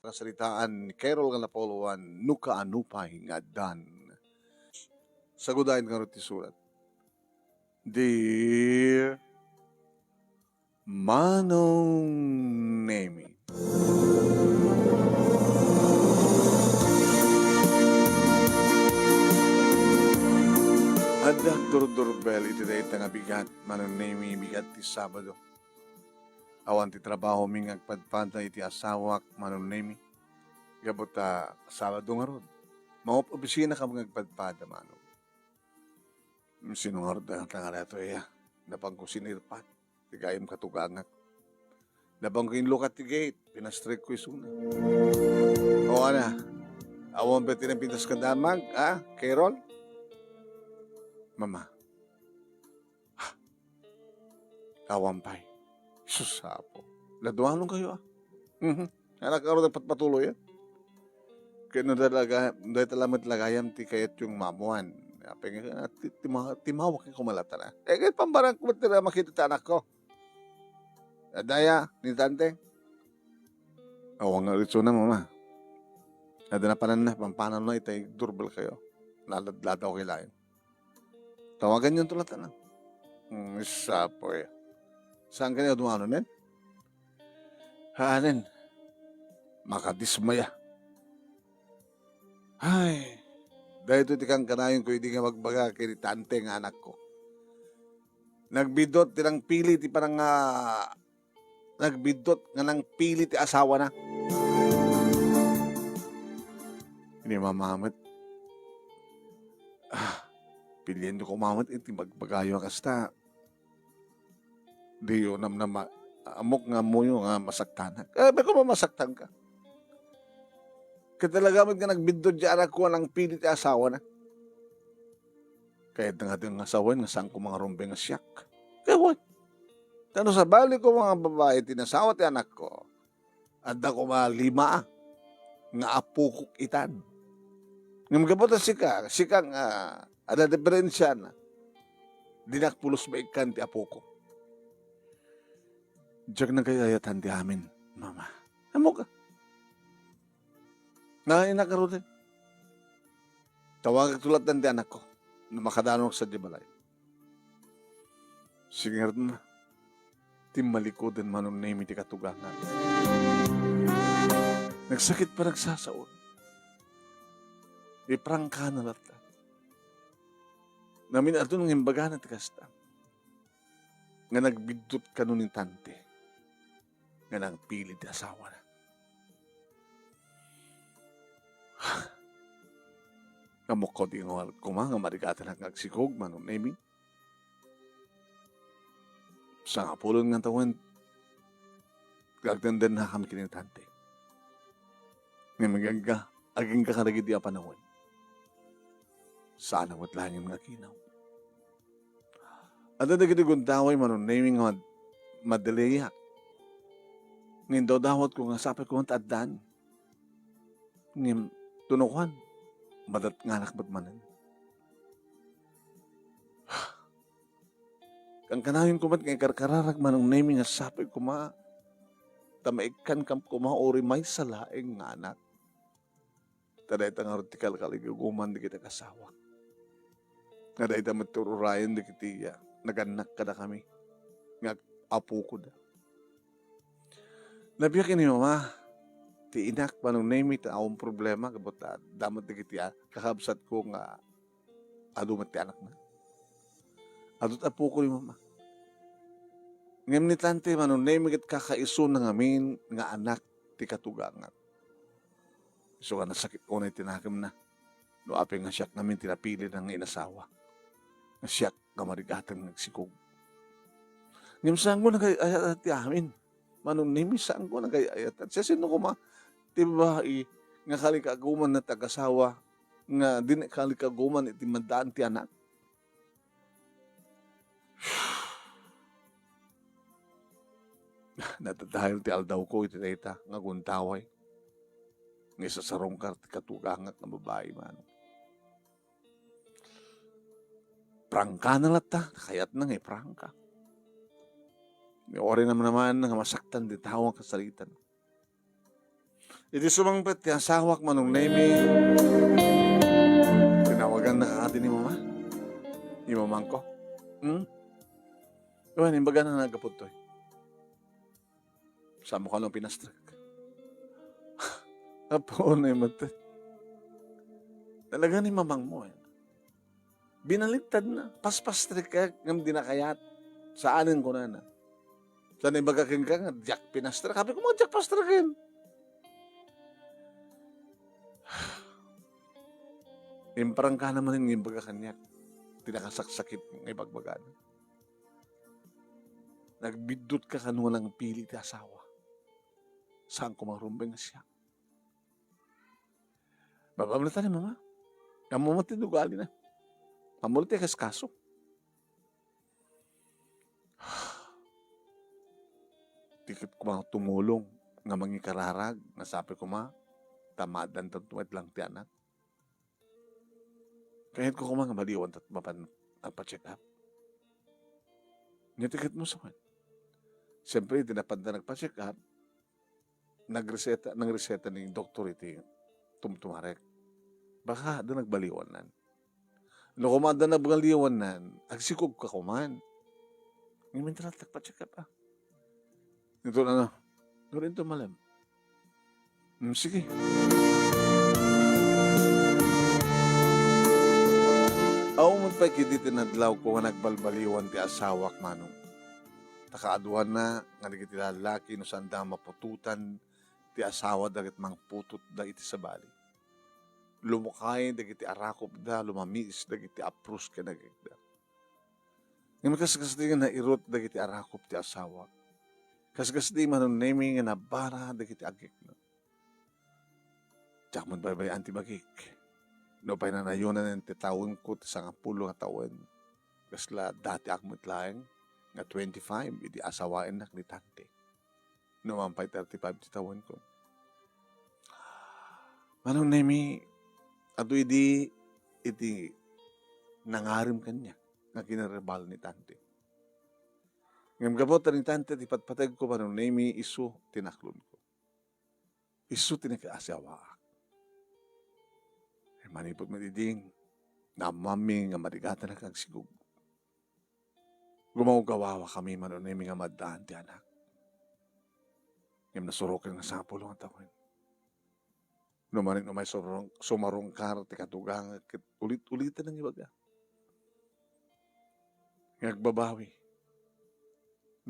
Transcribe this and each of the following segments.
Kasalitaan ni Carol nga napoluan nuka anupay nga dan. Sagudahin nga rin surat. Dear Manong Nemi. Adak dur-durbel iti dayta nga bigat Manong Nemi bigat ti Sabado. Awan ti trabaho mi ngagpadpada iti asawak Manong Nemi. Gabot Sabado nga ron. Mga opisina ka ngagpadpada Manong. Sinungarod na tanga ito napang ko sinirpat. Tigayam katugangat. Napang ko inlukat ti gate. Pinastrik ko isuna. O ana, awan ba tinapintas ka damag, Carol? Mama. Kawampay. Susapo. Laduanong kayo Anak ka rin nagpatpatuloy Kaya no dahil talamat lagayam ti kayat yung mamuan. Timawak yung kumalata na. Kaya pambarang kumatira makita ta anak ko. Daya, ni tante. Awang nga ritso na mama. Ada na panan na, pampanan na itay durbal kayo. Laladladaw kayo layo. Tawagan yung tulad na. Isa po Saan ka niya dumano nen? Haanin. Makadismaya. Ay, dahil ito tikang kanayon ko, hindi nga magbaga kay tante nga anak ko. Nagbidot tinang pili ti parang nagbidot nga nang pili ti asawa na. Hindi mamamat. Pilihan ko mamat iti magbagayo kasta. Di yun amok nga mo yung masaktanan. Kaya ko mamasaktan ka. Katalaga mo nga nagbidod di anak ko ng pili ti asawa na. Kahit nga din nga asawa nga saan ko mga rumbe nga siyak. Kaya what? Tano sa bali ko mga babae tinasawa ti anak ko. Adda ko mga 5 nga apukok itan. Ngam gabot sika nga ada diferensya na. Dinakpulos ba ikan ti apukok. Diyak na kayo ayatan ti amin, mama. Amo ka. Nainakaroon din. Tawag tulad ng anak ko na makadanong sa dibalay. Sige na. Timalikodan Manong Nemi ti katugangan. Nagsakit pa nagsasaon. Iprangka na lata. Namin ato nung himbaga na tikasta. Nga nagbidot ka nun ni tante. Nga nang pili ti asawa na. Kamok ko di nga nga marigatan ang agsikog Manong Nemi. Sa nga pulon nga taon, gagdandan na kami kinitante. Ngayon aging kakaragid di panahon. Sana wat lang yung mga kinaw. At na gitiguntaway Manong Nemi nga madaliya. Ngayon daw dawat ko nga sapay ko ang taaddan. Ngayon tunukan. Madat nga anak ba't manan. Kang kanayon ko ba't ngayon karkararag Manong Nemi nga sapay ko tamaikan kam ko ori may salaing nga anak. Taday nga rotikal kaliguguman di kita kasawa. Taday matururayan di kitiya. Naganak ka na kami. Nga apo ko da. Nabiyak ni mama. Ti inak Manong Nemi taong problema. Kabot damot di kitiya. Kakabsat ko nga adumat ti anak na. Adot apo ko ni mama. Ngayon ni tante Manong Nemi kat kakaiso na ngamin nga anak ti katugangat. So nga nasakit ko na itinakam na. No apeng nga siyak namin tinapili ng inasawa. Nga siyak nga marigatan nagsikog. Ngayon saan ko nagayayat ti amin? Manong Nemi saan ko nagayayat? Siya sino ko tibahi nga kalikaguman na tagasawa nga din kalikaguman iti mandaan ti anak. Natadahil ti aldaw ko iti dayta nga guntaway. Nga isa sa rongkar ti katugangat na babae man. Prangka na lata, kayat na prangka. Ori naman nga masaktan di tawang kasalitan. Iti sumangpet ti asawak manong nemi. Tinawagan na kakati ni mama. Ni mamang ko. Hmm? Iwan, imbaga na nagapod to. Sa mo ka lang pinastrak. Apo na yung mata. Talaga ni mamang mo. Binaliktad na. Paspastrik ka ng dinakayat. Saanin ko na na. Saan imbaga king ka nga, Jack pinastrak. Sabi ko mga Jack pastrakin. Imparang ka naman yung imbaga kanyak. Tinakasaksakit ng ibagbagan. Nagbidot ka kanunga ng pili ti asawa. Saan ko marumbeng siya? Babamlatan ni mama. Kamu mo tinugali na. Mamulit kas kaso. Tikit ko mga tumulong nga mangikararag. Nasabi ko tamadan tantuwet lang ti anak. Kahit ko kumang maliwan at mapan nagpa-check up. Nitikit mo sa man. Siyempre, tinapad na nagpa-check up, nang reseta ni doktor iti tumtumarek. Baka doon nagbaliwan nan. No kumanda na baliwan nan, agsikog ka kuman. Ngayon talat nagpa-check up Ito na doon ito malam. Sige. Aw mo pa kiti tinadlaw ko nga nagbalbaliwan ti asawak manong. Takaaduan na nga nagiti lalaki no sanda mapututan ti asawa dagit mang putut da iti sabali. Lumukay dagiti arakop da, lumamiis dagiti apros ka dagiti. Ngayon kaskas di nga nairot dagiti arakop ti asawa. Kaskas di manon nemi nga nabara dagiti agik no. Tiyak mo baybay antibagik. No pa'y nanayunan ng titawin ko ti 10 nga taon. Kasla dati akmit laeng nga 25, idi asawain nak ni tante. No man pa'y 35 ti taon ko. Manong nemi, ato iti nangarim kanya nga kinarebal ni tante. Ngam gabot ni tante, ti patpatag ko manong nemi isu tinaklon ko. Isu tinakaasawa. Manipot matiding, na mami nga marigata na kang sigug. Gumawagawawa kami manunay nga madaan ti anak. Ngam nasurokan nga 10 nga taon. Numanin umay sumarungkar ti katugang ulit-ulitan ng ibaga. Ngagbabawi.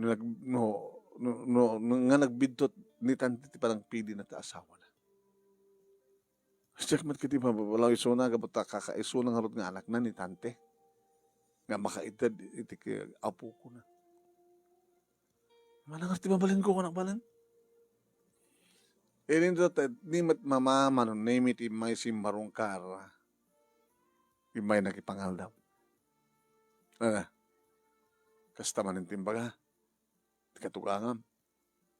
Nga nagbidtot ni tante ti parang pili na ta asawa na. Check mat kiti mababalaw iso na kapag kakaiso ng harot nga anak na ni tante. Nga makaitad iti apo ko na. Manangar ti mabalin ko anak balan. Ito ni mat mama manon name iti may simbarungkar. Imay nakipangal daw. Kasta manin timbaga. Ti katugangam.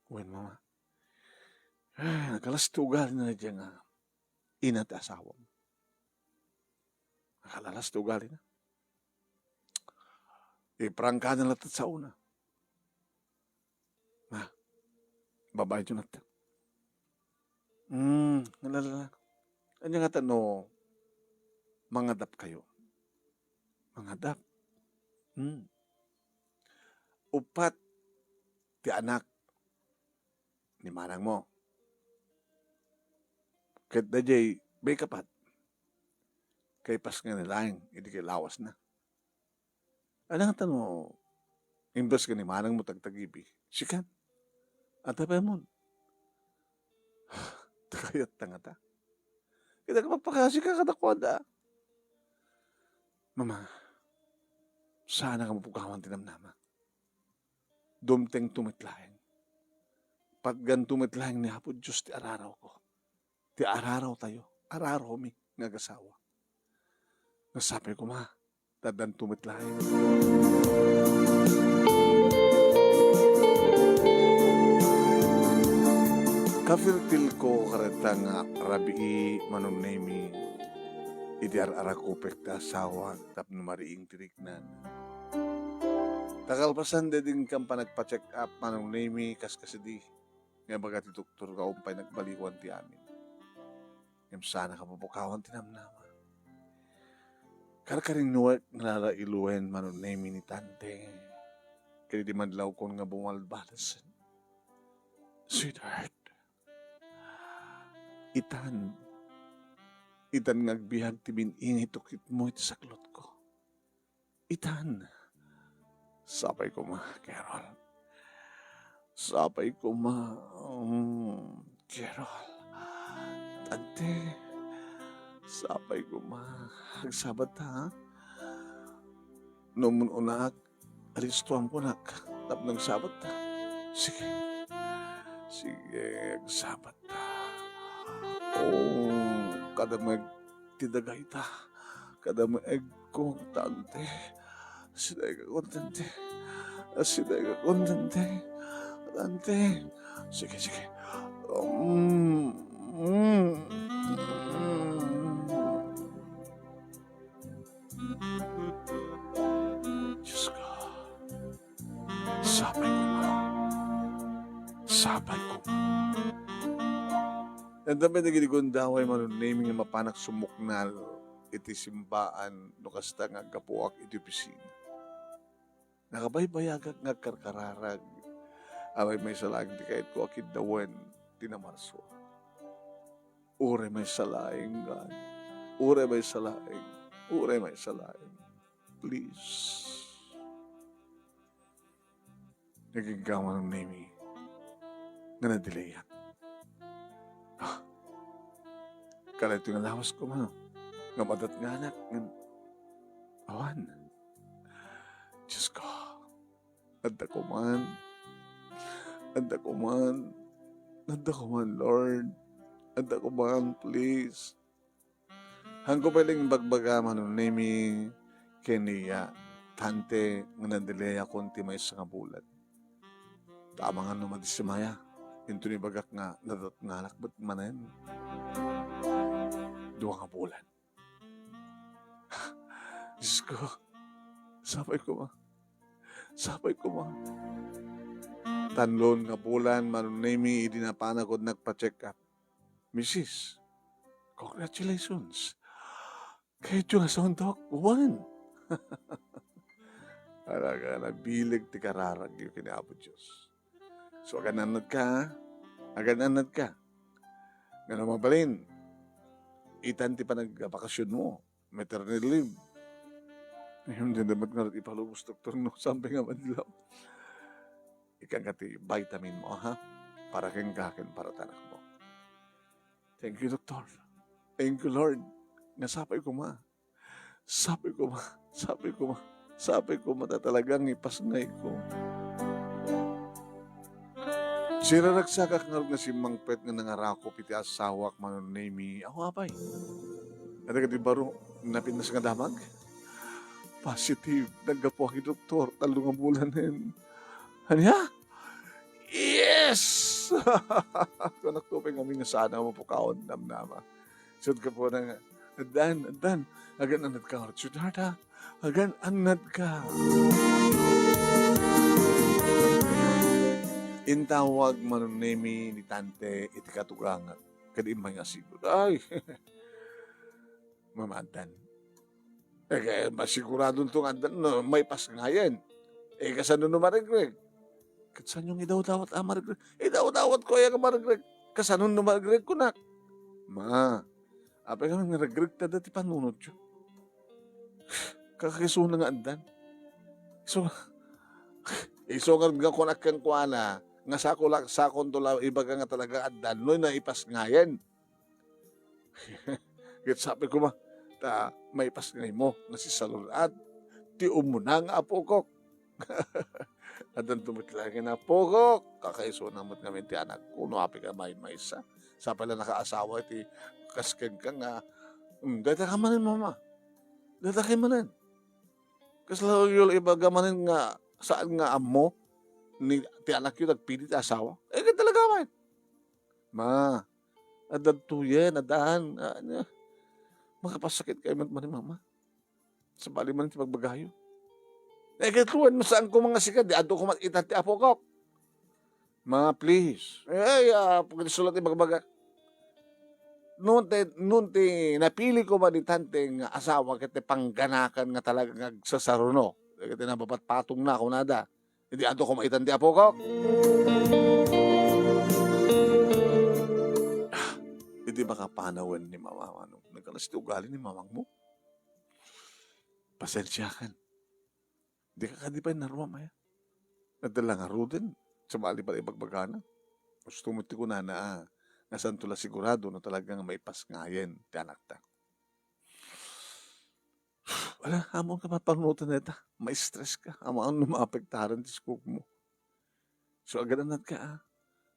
Uwen mama. Nakalas ti ugali na dyan nga. Ina ti asawa mo. Nakalalas ti ugali na. Iprangka na lahat sa una. Babae dyan natin. Nalala. Ano nga tanong, mangadap kayo. Mangadap. Upat ti anak ni manang mo. Kahit na jay, may kapat. Kay pas nga nilaing, hindi kay lawas na. Ano nga tanong, imbes ka ni manang mo tagtagibi, sikan. At tapay mo. Takayat tangata. Kita ka magpakasi ka katakwada. Mama, sana ka mapukawan tinamnama. Dumteng tumitlaing. Patgan tumitlaing ni Apo Diyos ti araraw ko. Ti araraw tayo. Araraw mi ngagasawa. Nasabi ko tadan tumitlaing. Kafirtil ko kareta nga rabii manunemi iti arakupek ta asawa tapno mariing tiriknan. Takalpasan din kang panagpa-check up manunemi kaskasidi. Nga baga ti doktor ka umpay nagbalikuan ti amin. Ngam sana ka mabukawan tinamnama. Karkaring nuwag nalalailuwen manunemi ni tante. Kaya di madlaw kon nga bumalbalasan. Sweetheart, itan ngagbihag ti biningit tukit mo iti saklot ko. Itan, sapay ko ma, Carol. Sapay ko ma, Carol. Tante, sapay ko ma. Agsabat ha? Nomun unak, alistuan ko nak. Tap ng sabat ha? Sige. Sige, agsabat ha. Kadamag tidagay ta. Kadamag ko, tante. Siday ka ko, tante. Siday ka ko, tante. Tante. Sige, sige. Diyos ko. Sabay ko ma. Sabay ko ma. Ang dami na giligundaway manunaming nga mapanak sumuknal iti simbaan no kasta nga gapuak iti opisina. Nakabaybayagak nga karkararag. Away may salang di kahit ko akid dawen tinamarso. Ure may salaing God. Ure may salaing. Ure may salaing. Please. Naging gawa ng name nga nadilayan. Kala ito nga lawas ko man. Nga madat nga anak. Awan. Diyos ko. Anda ko man. Anda ko man. Anda ko man, Lord. Anda ko man, please. Hangko paling bagbaga man ng name keniya. Tante nga nadileya konti may nga bulat. Tama nga naman si Maya. Ito ni bagak nga nadat nga anak. Ba't manan? Dua nga bulan. Diyos ko. Sabay ko ma. Sabay ko ma. Tanlon nga bulan, manunemi, idinapanagod nagpa-check up. Mrs., congratulations. Kahit yung asondok, one. Alaga, nabilig ti kararag yung kinaabot Diyos. So, agananad ka, ha? Agananad ka. Nga mabalin, itan ti pa nag-bakasyon mo, maternity leave. Ngayon din naman nga ipalubos doktor no, sabi nga madlaw. Ikan ka ti vitamin mo, ha? Para kang kakin para tanak mo. Thank you, doktor. Thank you, Lord. Nasapay ko ma. Sabi ko ma. Sabi ko ma. Sabi ko ma talagang ipasngay ko. Sira nagsakak nga si Mang Pet nga nangarakop iti asawak manunemi. Ako apay. At di baro napinas nga damag. Positive. Naggapo ang doktor. Talong ang bulan din. Hanya? Yes! Kung naktupin kami nga sana mapukaon namnama. Sud ka po na nga. Adan. Agan anad ka. Sweetheart ha. Agan anad ka. Intawag manunemi ni tante iti katugangan. Kadimay nga siguro. Ay, mamadan. Kaya masigurado itong andan, no, may pas nga yan. Kasano no marigreg? Katsan yung idaw-dawat marigreg? Idaw-dawat ko yung marigreg. Kasano no marigreg ko nak? Ma, apay kami marigreg na dati panunod yun. Kakakiso na nga andan. So, isungan nga ko nakang kuana, nga sakon to lang, iba nga talaga andan, no, na ipas nga yan. Kaya sabi ko ma, may ipas nga mo, nga si Salurad, ti umunang apokok. Adan tumitlagin na apokok, kakaiso namot namin ti anak ko, no api ka may isa. Sa pala nakaasawa, ti kasken ka nga, data ka manin mama, data ka manin. Kasi yung iba gamanin nga, saan nga amo, ni ti anak yun nagpilit asawa, ka talaga man. Ma, adan tuyen, adahan, makapasakit kayo man ni mama. Sa bali man ti pagbagayo. Katuan mo saan ko mga sikat, di ato ko makita ti apokok. Mga please. Pag sulat yung magbaga. Nunti, napili ko ba di tanteng asawa kiti pangganakan nga talaga nagsasaruno. Kiti nababat patong na ako nada. Hindi ato ko maitan di apo ko. Hindi makapanawan ni mama. Nagkalas ti ugali ni mamang mo. Pasensya kan. Di ka kadipay narwa maya. Nadala nga ruden. Sumali pa ibagbagana. Gusto mo ti ko na nasan tula sigurado na talagang may pasngayen ti anak ta. Wala, amon ka mapanutan na ita. May stress ka. Amon maapektaran ti scoop mo. So agadanat ka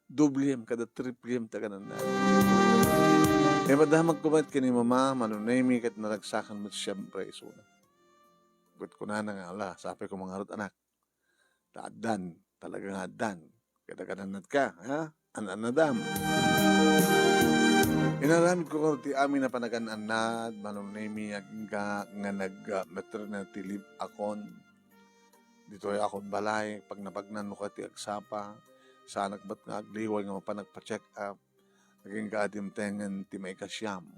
Dubliem kada tripliem ta ganan na. Madamag kumat kini mama, manunaymi kat naragsakan mo siyempre isuna. But ko na nga ala, sabi ko mga harot anak. Taadan, talagang adan. Kada-kadanat ka, ha? Anadam. Inaramid ko ti amin na panagananad, manunaymi nga nag-maternity leave akon. Dito ay akon balay, pag napagnan mo ka ti agsapa, sa nagbat nga agliway nga mapanagpa-check up, naging kaadimtengan ti may kasyam,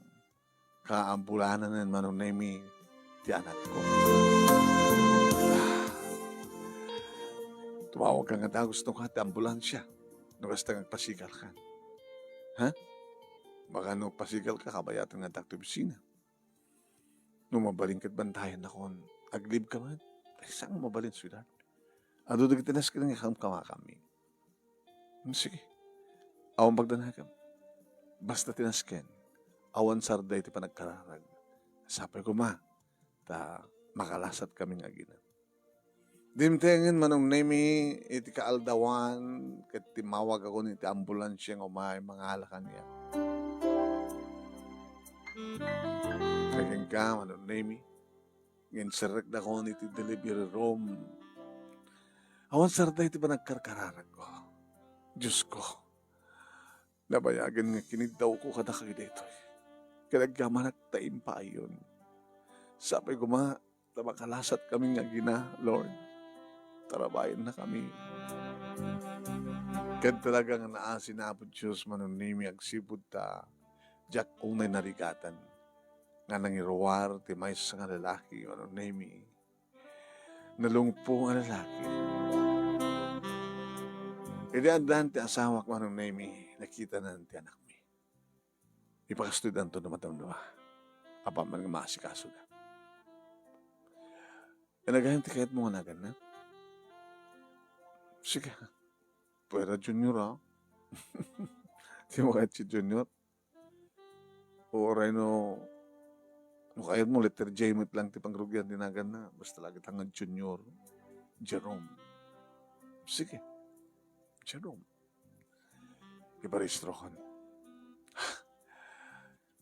kaambulanan ng manunaymi ti anak ko. Tumawag ka nga dagos no ka ti ambulansya, no kasta nagpasikal ka. Ha? Baka no pasikal ka, kabayatan nga dakto bisina. No mabaling kat bantayan akon, aglib ka man, ay saan mabalin sila? Ado dagitinas ka nga kami. Sige. Awan pagdanagam. Basta tinasken. Awan sarday ti panagkararag. Sapay ko makalasat kami nga gina. Dimtengen manong nemi iti kaaldawan ket timawag ako ni ti ambulansya nga umay mga halakan niya. Kaging ka manong nemi ginserek da ko ni ti delivery room. Awan sarday ti panagkarkararag ko. Diyos ko, nabayagan nga kinidaw ko kada kayo dito. Kalagyaman at taim pa ayon. Sabi ko makalasat kami nga gina, Lord. Tarabayan na kami. Kan talagang naasinapod Diyos manunimi agsibod ta, Jack kung may narigatan. Nga nangiruwar, timay sa nga lalaki, manunimi. Nalungpo nga lalaki. Idaandahan ti asawa ko anong naimi, nakita na ti anak mi. Ipakastudan to naman apa man nga maasikaso na. Nagahim ti kayat mo nga nagan na. Sige, pwera junior ha. Di mo kahit si junior. O oray no kayat mo letter J mo't lang ti pangrugyan dinagan na. Basta lagi tangan junior. Jerome. Sige. Jerome. Iparistro ko.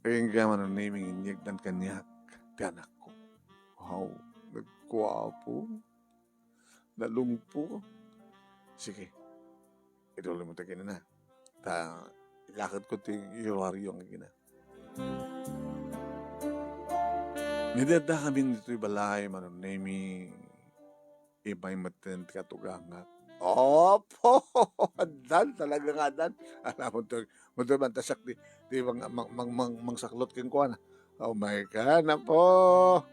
Kaya nga man ang naming inyag ng kanyak, tiyanak ko. Wow, nagkuwapo. Nalungpo. Sige, ituloy mo tayo na. Ilakad ko ito yung ang gina. Nidada kami dito'y balay, man ang naming iba'y matent katugangat. Opo, dan talaga nga dan. Alam mo to man tasak di mangsaklot king kuan. Oh my God, apok.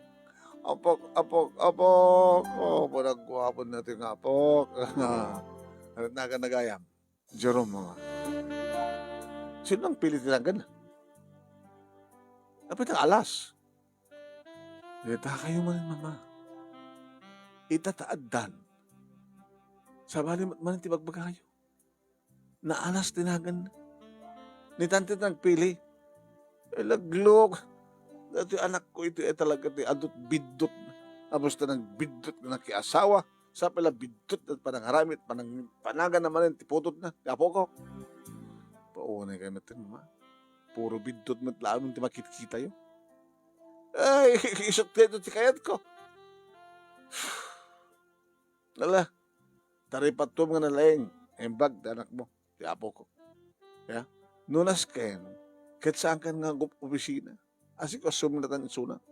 Apok. Oh, parang guwapon natin nga apok. Nagayam. Jerome mga. Sino ang pilit nilang gana? Dapat ang alas. Ita kayo man, mama. Itataad dan. Sabali man ti bagbagayo. Naalas tinagan. Ni tante nagpili. Laglog. Dati anak ko ito talaga ti adot bidot. Tapos na nagbidot na nakiasawa. Sa pala bidot at panangharamit. Panagan naman ti putot na. Kapo ko. Paunay kayo natin ma. Puro bidot matlaman ti makikita yun. Ay, isot kayo ti kayat ko. Nala. Taripatom nga nalaing, embag, anak mo, ti apo ko. Yeah? Nunas ken, kahit saan ka nga opisina, asik asum na tan isuna.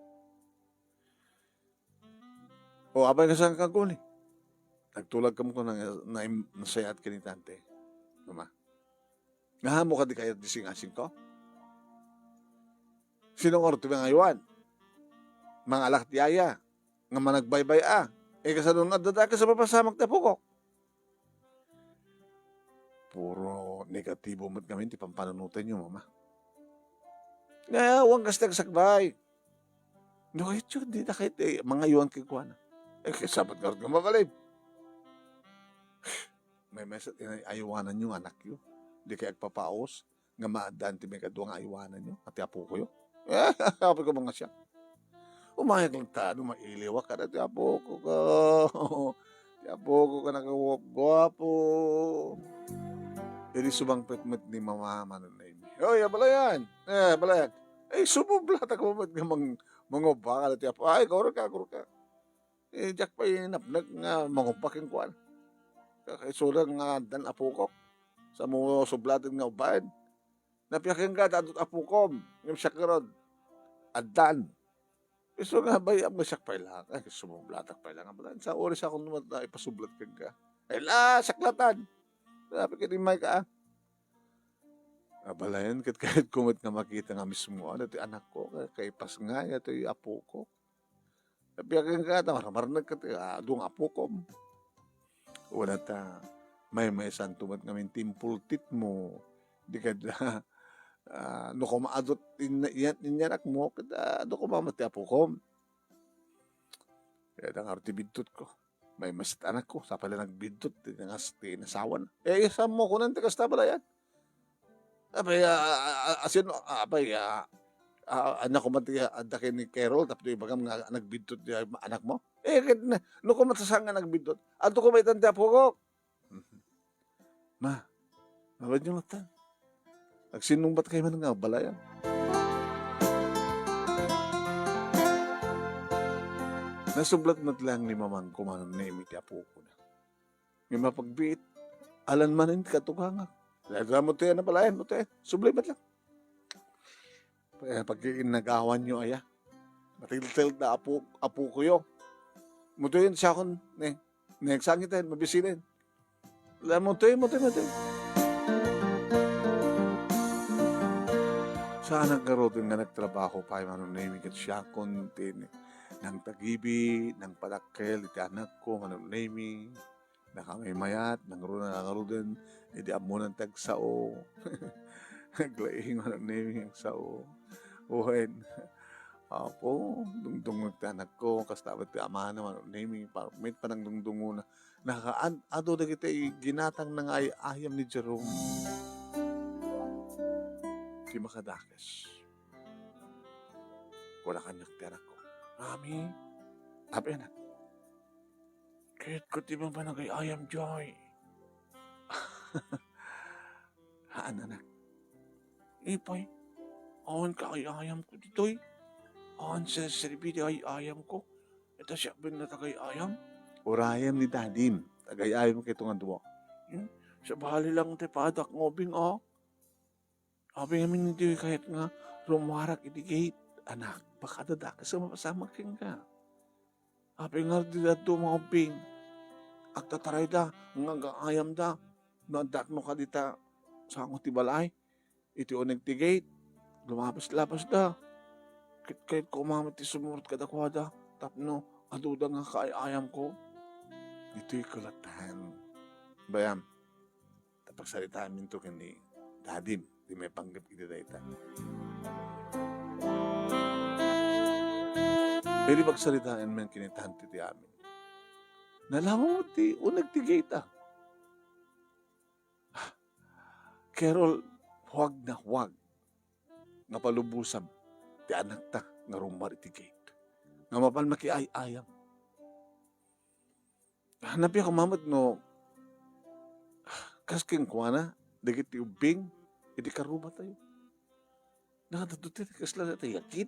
O, abay ka saan ka kuni? Nagtulag ka mo ko nasayat ka ni tante. Mama. Nga mo ka di kayo dising-asing ko? Sinong orto nga ngayon? Mga alak tiyaya. Nga managbaybay kasanong adada ka sa papasamag na pukok. Puro negatibo mo't kami, ti pampanunutan nyo, mama. Nga, huwag kas nagsakbay. No, kahit yun, di na kahit mga iwan kikuha na. Sabat ka rin mabalib. May mesa, ayuwanan nyo anak yun. Di kaya agpapaos. Nga maadaan ti may kadwa nga ayuwanan nyo. At apo ko yun. Kapag ko mga siya. Umayag lang tayo, mailiwa ka na, ti apo ko ka. Ti apo ko ka nakagwapo. Jadi sumangpit mo't ni mama manunay. Oy, abalayan. Abalayan. Sumublat ako mo't nga mangubaka na ti apo. Goro ka. Diyak pa inapnag nga mangubaking kuwan. Kakaisulang nga dan apo ko. Sa mga sublatin nga ubahan. Napiyakin ka, dadot apo ko. Yung syakarod. Adan. So nga bayam nga siyak pa ilang. Sumublatak pa ilang. Sa oras akong naman na ipasublat ka. Saklatan. Sabi ka ni Mike, abalayan, kahit kumot nga makita nga mismo, ito anak ko, kay pas nga, ito yung apo ko. Sabi ka, marmarnag ka, doon apo ko. Wala ta, may santumat nga min timpultit mo, di ka na, no kumaadot inyanak mo, kada no kumamati apo ko. Kaya nang artibidtot ko. May masit anak ko, sa pala nagbidtot, tinasawan. Saan mo ko nang tigas tabala yan? Anak ko mati, adakin ni Carol, tapos yung bagam nga nagbidtot yung anak mo. No ko matasang nga nagbidtot. Ato ko may tanda po ko. Ma, mabad niyo mata. Nagsinumbat kayo man nga, bala yan. Nasublat mat lang ni mamang kumanon na imiti apo ko na. May mapagbiit, alan manin katuganga. Lala mo tayo na palayan mo tayo. Sublay mat lang. Pag inagawan nyo aya, matil-til na apo ko yun. Muto yun siya akong, nagsangitan, mabisinin. Lala mo tayo. Saan nagkaroon nga nagtrabaho pa yung manunamigat siya konti ng tagibi, ng palakkel, iti anak ko, manunami, nakamimayat, nakaroon, iti amo ng tagsao, naglaing manunami ang sao. Uwen, apo, dungdung nagtanak ko, kastabat ti ama na manunami, may panang dungdungo na, nakaado na kita ginatang ng ayam ni Jerome. Di makadakas. Wala kanyak tiyanak ko. Mami, sabi anak, kahit ko di ba nagay-ayam, Joy? Haan, anak. Ipay, awan ka ay-ayam ko dito'y. Awan sa serbi di ay-ayam ko. Ito siya bin na tagay-ayam. Urayam ni Dadim. Tagay-ayam ko itong anduwa. Sa bahali lang padak ngobing, Abi ngamin hindi kahit nga rumarak idigate. Anak, baka dadaka sa mapasama ka. Abi nga dito mga bing. Agtataray da, nga ayam da. Nadak no ka dita sa akong tibalay. Iti o nagtigate. Lumabas-labas da. Kahit kumamit ti sumurot ka dakwada. Tapno, aduda nga kaayam ko. Ito'y kulatan. Bayam, tapagsalitaan minto kani Dadim. Di may panggap kita dahita. Pero pagsalitaan man kinitahan ti amin. Nalaman mo ti, nagtigay ta. Carol, huwag na huwag. Nga palubusam, ti anak ta, nga rumar itigay. Nga mapal makiay-ayam. Hanap yung kumamad no, kasking kuwa na, dagit ti ubing, hindi karuba tayo. Nakatututin, kasla na tayo yakit.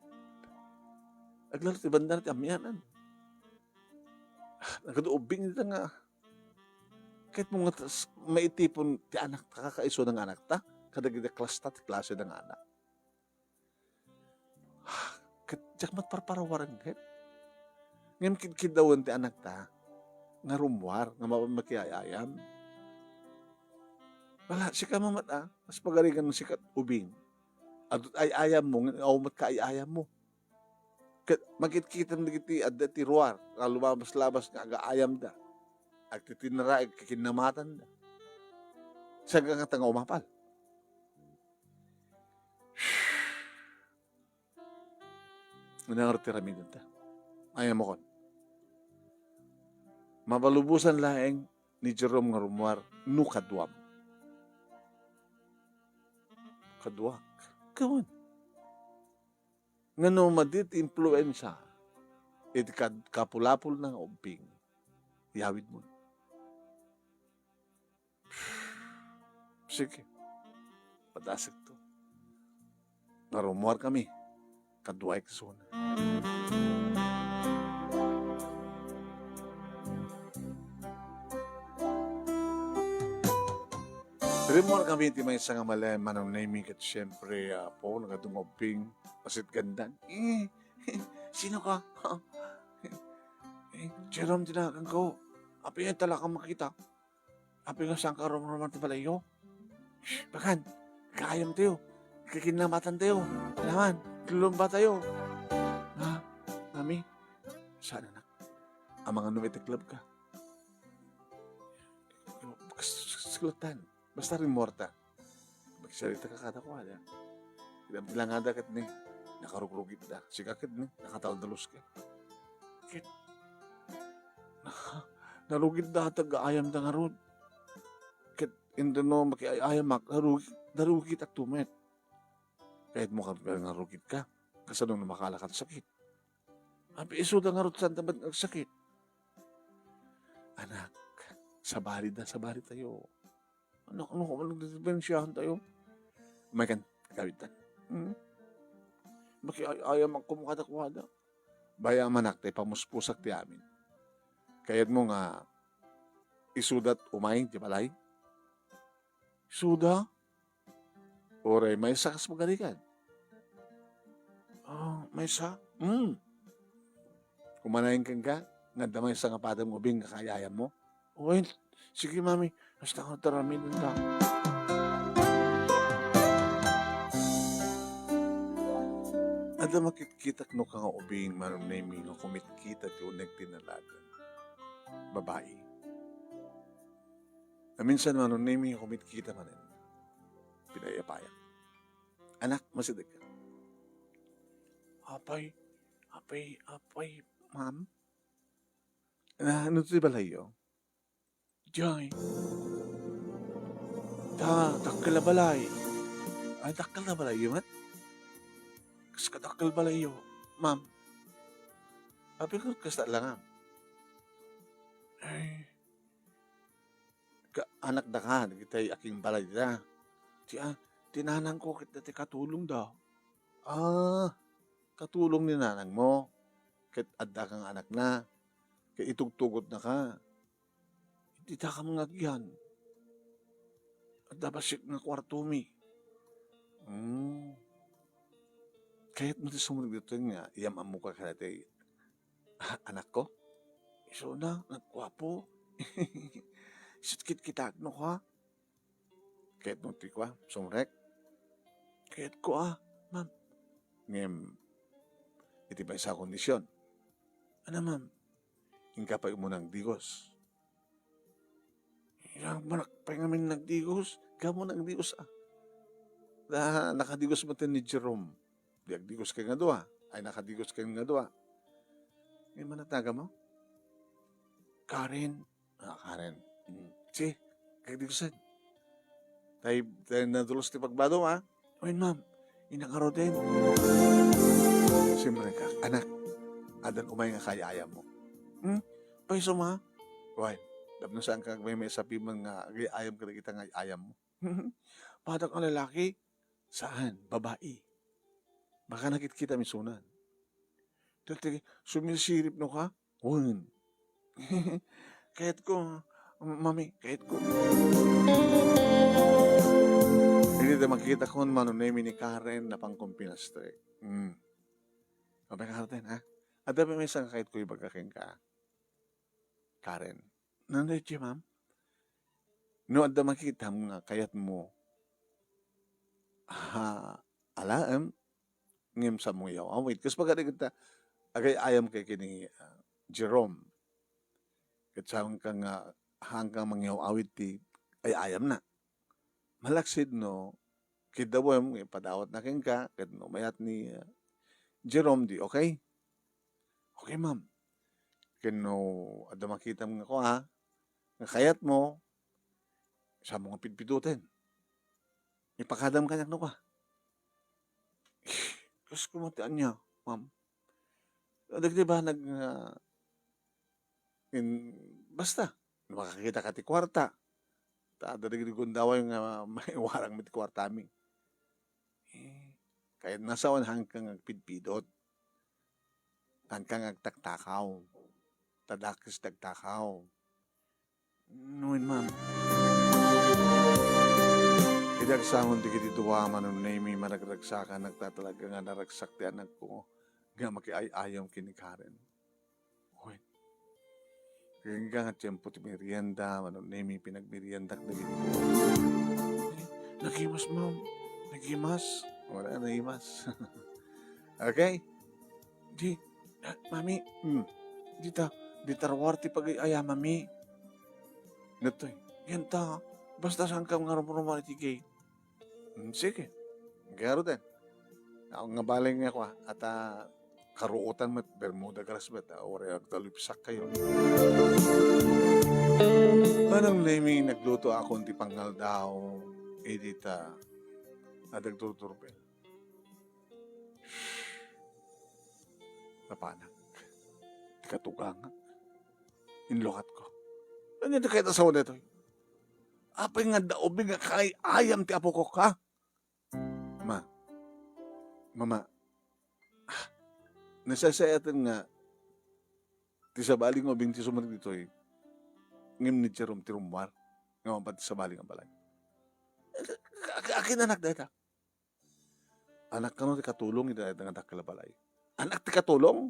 Aglalo ti bandar ti amyanan. Nakaduubing nito nga. Kahit mga maitipon ti anak, kakaiso ng anak ta, kadagiti klasta ti klase ng anak. Diyak matparparawaran kahit. Ngayon kidawan ti anak ta, nga rumwar, nga mapamakiyayayam. Wala, sika mamata, mas pagarigan ng sikat ubing. Adot ay ayam mo, aumat ka ay ayam mo. Magkit-kitan na kiti adda ti ruar, lumabas-labas nga aga ayam da. At titinara, kikinamatan da. Saga nga tanga umapal. Nangarti rami dito. Ayam mo kon. Mabalubusan laeng ni Jerome nga rumwar, no kadwam. Kadwak. Kawan. Nga no madit influensya, iti kapulapul ng umping, yawid mo. Sige, padasig to. Narumuar kami, kadway kasuna. Rumuar kami, ti may isang amalay, manong naming at syempre, po, nagadungoping, pasit gandan. Sino ka? Jerome, tinakan ko. Api nga tala kang makita. Api nga saan ka rumruman ti balayo. Bakan, kayam tayo. Kikinamatan tayo. Alaman, tulumba tayo. Ha? Mami, saan anak? Ang mga numitiklab ka. Sulutan. Basta rin morta. Magsalita ka kada ko, ada. Lang ada kat ni. Nakarugrugit da. Sikakit ni. Nakataldalos ka. Kit. Narugit da taga-ayam da nga rod. Kit, hindi no makiayam mak. Narugit at tumet. Kahit mo ka narugit ka. Kasanong na makalakat sakit. Abi iso da nga rod saan tabat nagsakit. Anak, sabari tayo. Ano ko nagdidibensyahan tayo? May kan kawitan. Makiayam ang kumukada-kumada. Baya manak tayo pamuspusak ti amin. Kaya't mo nga isudat umayin ti balay. Isuda? Oray, may sakas magarikan. May sa? Kumanayin kang ka, nga damay sa nga padang ubing nga kayayam mo. Uy, sige mami, basta ko taramin na. Ada makitkitak no ka nga ubing manong naming nga kumitkita ti unag tinalagan. Babae. Na minsan manong naming nga kumitkita manin. Pinayapayan. Anak, masidag ka. Apay, ma'am? Ano ito balayo? Diyan. Dakkel na balay. Ay, dakkel na balay, man? Kas kadakkel balayo, ma'am. Sabi ko, kasta lang. Ay, anak na ka, kita'y aking balay na. Tinanang ko, kita katulong daw. Katulong ni nanang mo. Kit adda kang anak na. Kaya itugtugot na ka. Hindi ta ka mga agyan. Adda basik nga kwarto mi. Kahit mo sumunod dito nga, iyam mo ka kalate. Anak ko? Iso na, nagkwapo. Sitkit kita, no ka? Kahit mo ti kwa, sumrek. Kahit ko ma'am. Ngem, iti ba isa kondisyon? Ano ma'am? Hingga pa mo ng digos. Yang manak pa ngamin nagdigos. Gamo nagdigos nakadigos mo ni Jerome. Digos ka nga doa. Ay nakadigos ka nga doa. May manataga mo? Karen. Karen. Si, kagdigosan. Tayo nadulos ti pagbado Oy ma'am, inangaro din. Siyempre ka, anak, adan umay nga kaya mo. Paiso ma? Why? Dabno saan ka may sabi mga ayam ka na kita nga ayam mo. Padak ang lalaki? Saan? Babae. Baka nakit-kita misunan. Dati, sumisirip no ka? Hun. Kahit ko, mami, kahit ko. Hindi na makita ko manunemi ni Karen na pangkumpinastre. Mabay Karen, ha? At dapat may isang kahit ko ibagaking ka. Karen. Nanday siya, ma'am? No, adda makita nga kayat mo, alaem, ngem sa mong yaw awit. Kasi pag kita, agay ayam kay kini Jerome, katsawang ka nga, hanggang mangyaw awit ti, ay ayam na. Malaksid no, kidawem, padawat na kin ka, kat no, mayat ni Jerome di, okay? Okay, ma'am. Kano, adda makita mo nga ko ha, nga kayat mo, sa mga pidpidutin. Ipakadam kanyak no ka. Kasi kumatian niya, ma'am. Dagdi ba basta, makakita ka ti kwarta. Dagdi gundaway nga may warang mit kwarta mi. Kaya nasawan hangkang agpidpidot. Hangkang agtaktakaw. Tadakis tagtakaw. Nuin, ma'am. Idagsangon di kiti tuwa manon na may maragragsakan nagtatalaga nga naragsak ti anak ko nga makiayayam kini Karen. Uy. Kaya nga tiyempo ti merienda manon na may pinagmeriendak na gini ko. Nagimas, ma'am. Nagimas. Wala nagimas. Okay? Di, mami, di tarwarti pag-ayaya, mami. Natoy, yan ta, basta saan ka nga rumrumari ti gate. Sige, garo din. Ako nga balay nga ko at karuutan met Bermuda Grass met ore agtalipsak kayo. Anong naming nagluto ako ti panggal daw edita adagtuturbel. Napanak. Katugang. Inlokat ko. Ano yung kahit asawa na ito? Apay nga daobi nga kay ayam ti apo ko ka? Mama, nasasayatan nga ti sabaling o binti sumarig dito ngim ni Jerome ti rumwar nga mapati sabaling ang balay. Akin anak data. Anak ka no ti katulong iti nga dakila balay. Anak ti katulong?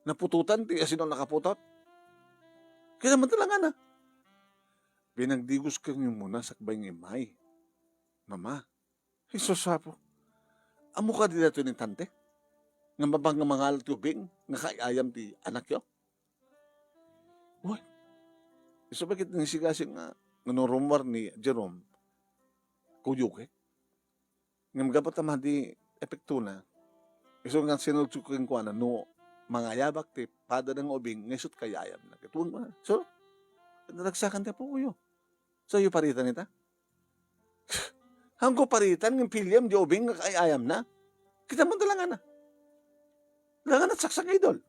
Napututan ti asino nakaputot? Kaya naman talaga na. Binagdigos kang yung muna sakbay ng imay. Mama, isosapo. Amo ka di dato ni tante? Nga mabang nga mga tubing, nga kayayam ti anak yo? Uy, iso bakit nisigasing nga nanurumwar ni Jerome, kuyuke? Nga magabat naman di epekto na, iso nga sinultsukin ko na no, mga yabak ti pada ng ubing, ngayon kayayam na. Kituan mo na. So, naragsakan ti po kuyo. So, yung paritan nita? Hanggo paritan ng pilyam di ubing nga kayayam na. Kita mo talaga na. Talaga na saksak idol.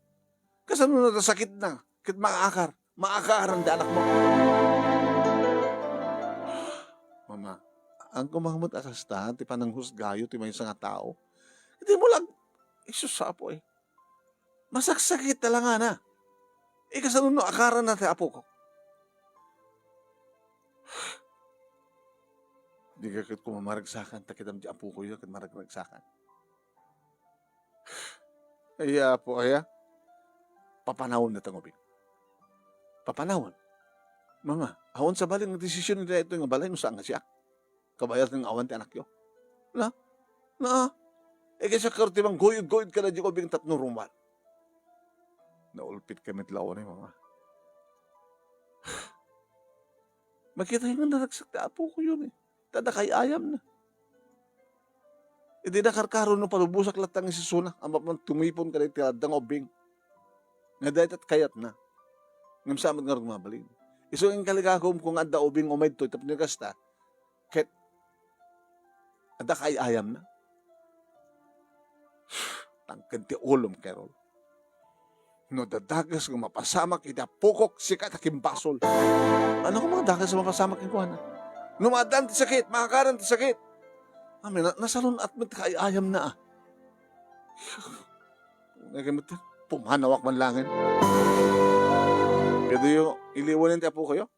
Kasi ano na sakit na. Kit maakar. Maakaran di anak mo. Mama, ang kumamot akasta, ti pananghusgayo, ti may isang tao. Hindi mo lang, isusapo masaksakit talaga na. Kasi ano akaran na ti apo ko. Di ka kit kumamaragsakan, takitam di apo ko yun, kit maragsakan. Kaya po kaya, papanawon na tangubing. Papanawon. Mama, awan sa balay ng desisyon nila ito yung balay, no saan nga siya? Kabayat ng awan ti anak yo. Na? Kasi karti bang goyod-goyod ka na di ko bing tatno rumal. Naulpit kami tlawan mama. Makita yung naragsak na apo ko yun Tadakay ayam na. Hindi na karkaro no palubusak latang isisuna. Ang tumipon ka na tiladang obing. Nga dahit at kayat na. Ngam sa amat nga rumabalin. Iso yung kaligagom kung adda obing umayd to, tapos nagasta, ket adda kay ayam na. Tangkad ti ulom, Carol. No dadagas ng mapasamak, ita pukok sikat aking basol. Ano kung mga dagas ng mapasamak yung kuha na? Numadan ti sakit, makakaran ti sakit. Amin, nasalon at mit kay ayam na Nagamit, pumanawak man langin. Kaya yung iliwanin ti apo kayo?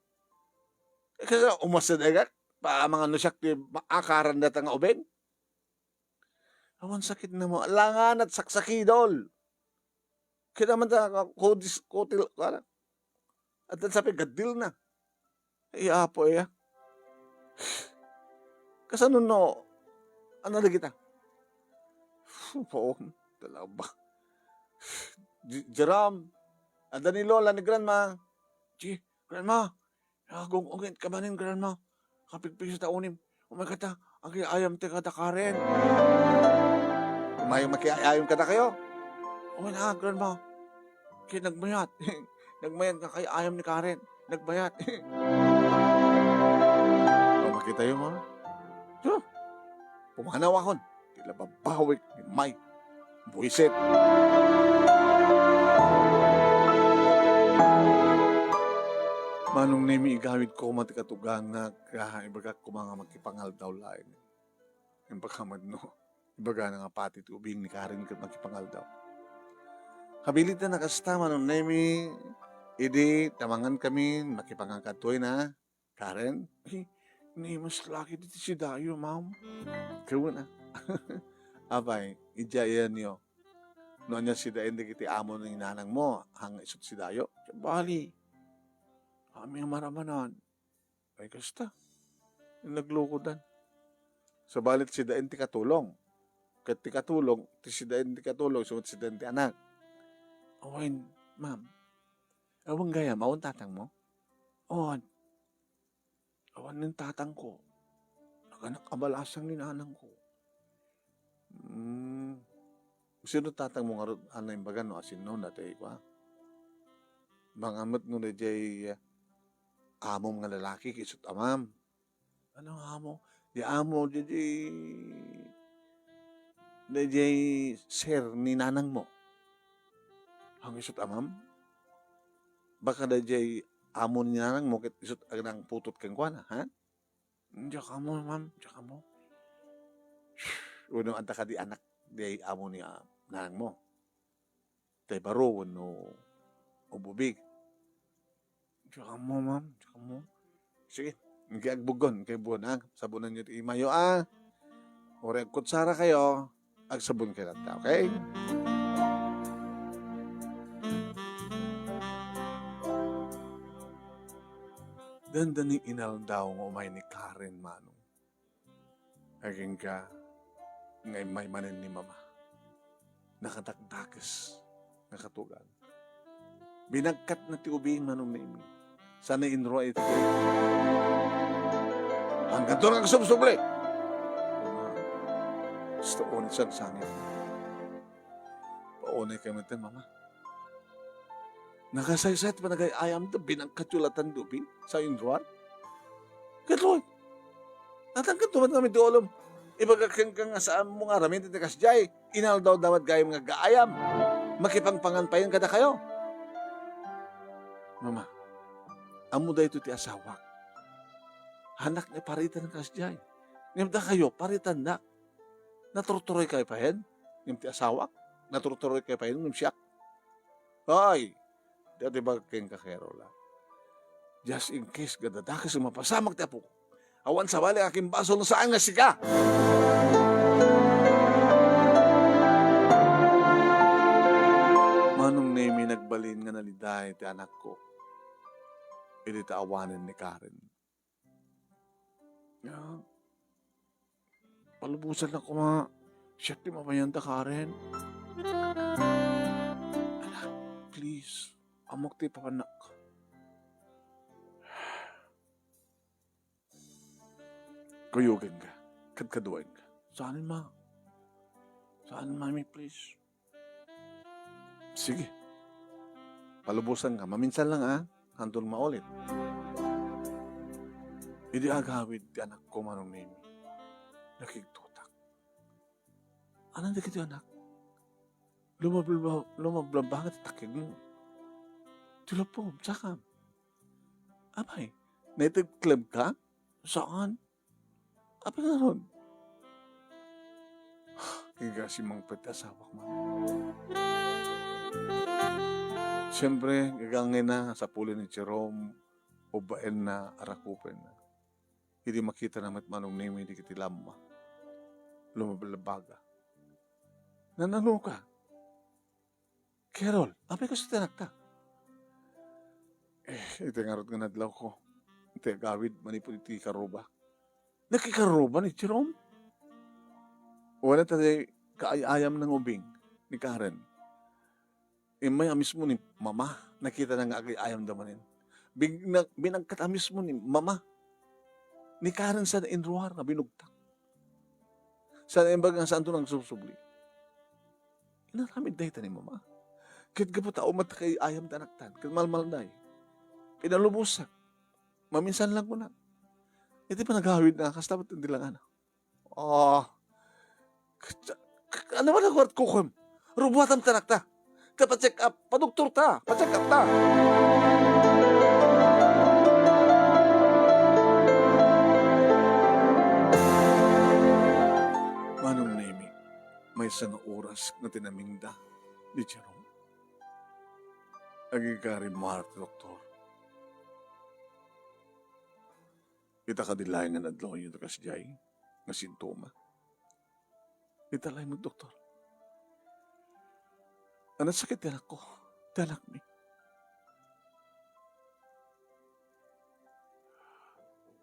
Kasi umasad agad, pa mga nusyak ti maakaran na nga ubeng. Awan sakit na mo, langan at saksakidol. Kaya naman ta kutil, at sabi, gadil na. Apo ya. Kasano no, ano na kita? Poon, talaga ba? Jeram, ada ni Lola ni Grandma. Grandma, agong ungit ka manin, Grandma. Kapigpig sa taunim. Umakata, ang ayam te kada Karen. May makiayam kada kayo. O na, Grandma. Kaya nagmayat. Nagmayat ka kay ayam ni Karen. Nagbayat. O makita yun mo. So, pumanaw ako. Tila babawik ni May. Buisit. Manong nemi igawid ko matikatugang nga ibaga ko mga magkipangal daw lain. Yung pagkamad no. Ibaga na nga pati ubing ni Karen magkipangal daw. Habilit na nakasta manong nemi idi tamangan kami makipangangkatoy na Karen. Ni mas laki dito si Dayo, ma'am. Kaya na. Abay, ijaya niyo. Noon niya si Dayo, hindi kiti amo ng inanang mo, hang isot si Dayo. Bali, kami ang maramanan. Ay, kasta. Naglukodan. Sa balit si Dayo, ti katulong. Kat ti katulong, ti si Dayo, ti katulong, sumot si Dayo, ti anak. Awain, ma'am. Awang gaya, maun tatang mo? Awan. Awan ng tatang ko. Nagkabalasang ni nanang ko. Sino tatang mo nga ano yung baga no? Asin no, natay ko ha? Mangamot no na jay amom nga lalaki kisot amam. Ano amo? Di amo jay sir ni nanang mo. Ang isot amam? Baka da jay amo ni nanang mo kit isot ang putot kang kuana, ha? Diyak mo, ma'am. Diyak mo. Unong anta ka di anak di amo ni nanang mo. Tay baro, no ububig. Diyak mo, ma'am. Diyak mo. Sige. Kaya agbugon. Kaya buwan, sabunan nyo ti imayo, Ore, kutsara kayo. Agsabon kayo nata, okay? Dandaning inal daw ng umay ni Karen manong. Aging ka, ngay may manin ni mama. Nakatakdakas, nakatugan. Binagkat na ti ubing manong na imi. Sana inro ito. Hanggang doon ang subsuble. Gusto ulit siyang sangit. Paunay kayo natin, mama. Nakasaysayat pa nagayayam to, binangkatulatan dubi sa indruan. Katloy. Natangkat tumat kami doolom. Ibagakang kang saan mo nga ramin titikas jay. Inal daw damat gayam nga gaayam. Makipangpangan pa yun kada kayo. Mama, amo da ito ti asawak. Hanak ni paritan ng kasjay. Ngimda kayo, paritan na. Naturuturoy kayo pa yan. Ngimti asawak. Naturuturoy kayo pa yan. Ngimsiyak. Hoy! Dati ba kayong kakero lang? Just in case, gadadakas yung mapasamag tapo. Awan sa bali aking baso na saan nga sika. Manong nemi nagbalin nga naliday ti anak ko. Ili taawanan ni Karen. Yeah. Palubusan ako mga siya ti mamayanta Karen. Anak, please. Amok ti papanak. Kuyugin ka. Kadkaduin ka. Saanin ma? Saanin mami, please? Sige. Palubusan ka. Maminsan lang, Hantol maulit. Hindi agawid ti anak ko manong nemi. Nakiktutak. Anong dikit yung anak? Lumablabangat takig mo. Tula po, sakam. Abay, native club ka? Saan? Abay nga ron. Kaya si mang pagkasawak mo. Siyempre, gagangin na sa pulo ni Jerome, ubain na, arakupin na. Hindi makita naman manong nemi, hindi kitilamma. Lumablabaga. Nanano ka? Carol, abay ka sa tinak ka. Ito nga rin nga nadlaw ko. iti agawid, manipod iti karuba. Nakikaruba ni Jerome. Wala tayo kaayayam ng ubing ni Karen. Imay mismo ni mama, nakita na nga ayam damanin. Binagkat mismo ni mama, ni Karen sa inruar na binugtak. Sa imbag nga saan ito nang susubli. Inaramid na ito ni mama. Kit ka po tao matakay ayam tanaktan. Kit malmal na pinalubusak. Maminsan lang ko na. Iti pa naghawid na, kas dapat hindi lang ano. Ano ba nagwart kukum? Rubuatan tanakta. Kapacheck up, padoktor ta, pacheck up ta. Manong Nemi, may isang oras na tinamingda ni Jerome. Agigari mahal ti doktor. Ita kadilay nga nadlaw yun kas jay nga sintoma. Ita lay mo doktor. Ano sakit yan ako? Tanak mi.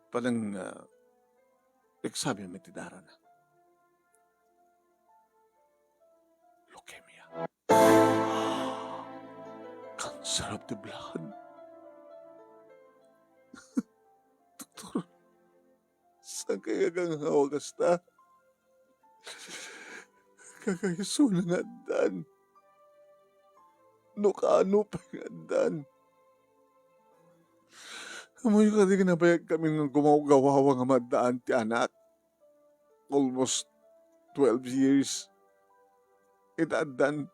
Palang nagsabi may tidara na. Leukemia. Cancer of the blood. Doktor, saan kaya kang hawagas ta? Kakayaso na nga dan. No kaano pa nga dan. Amoy ka di kinabayag kami ng gumagawawa nga madaan ti anak. Almost 12 years. Itaadan.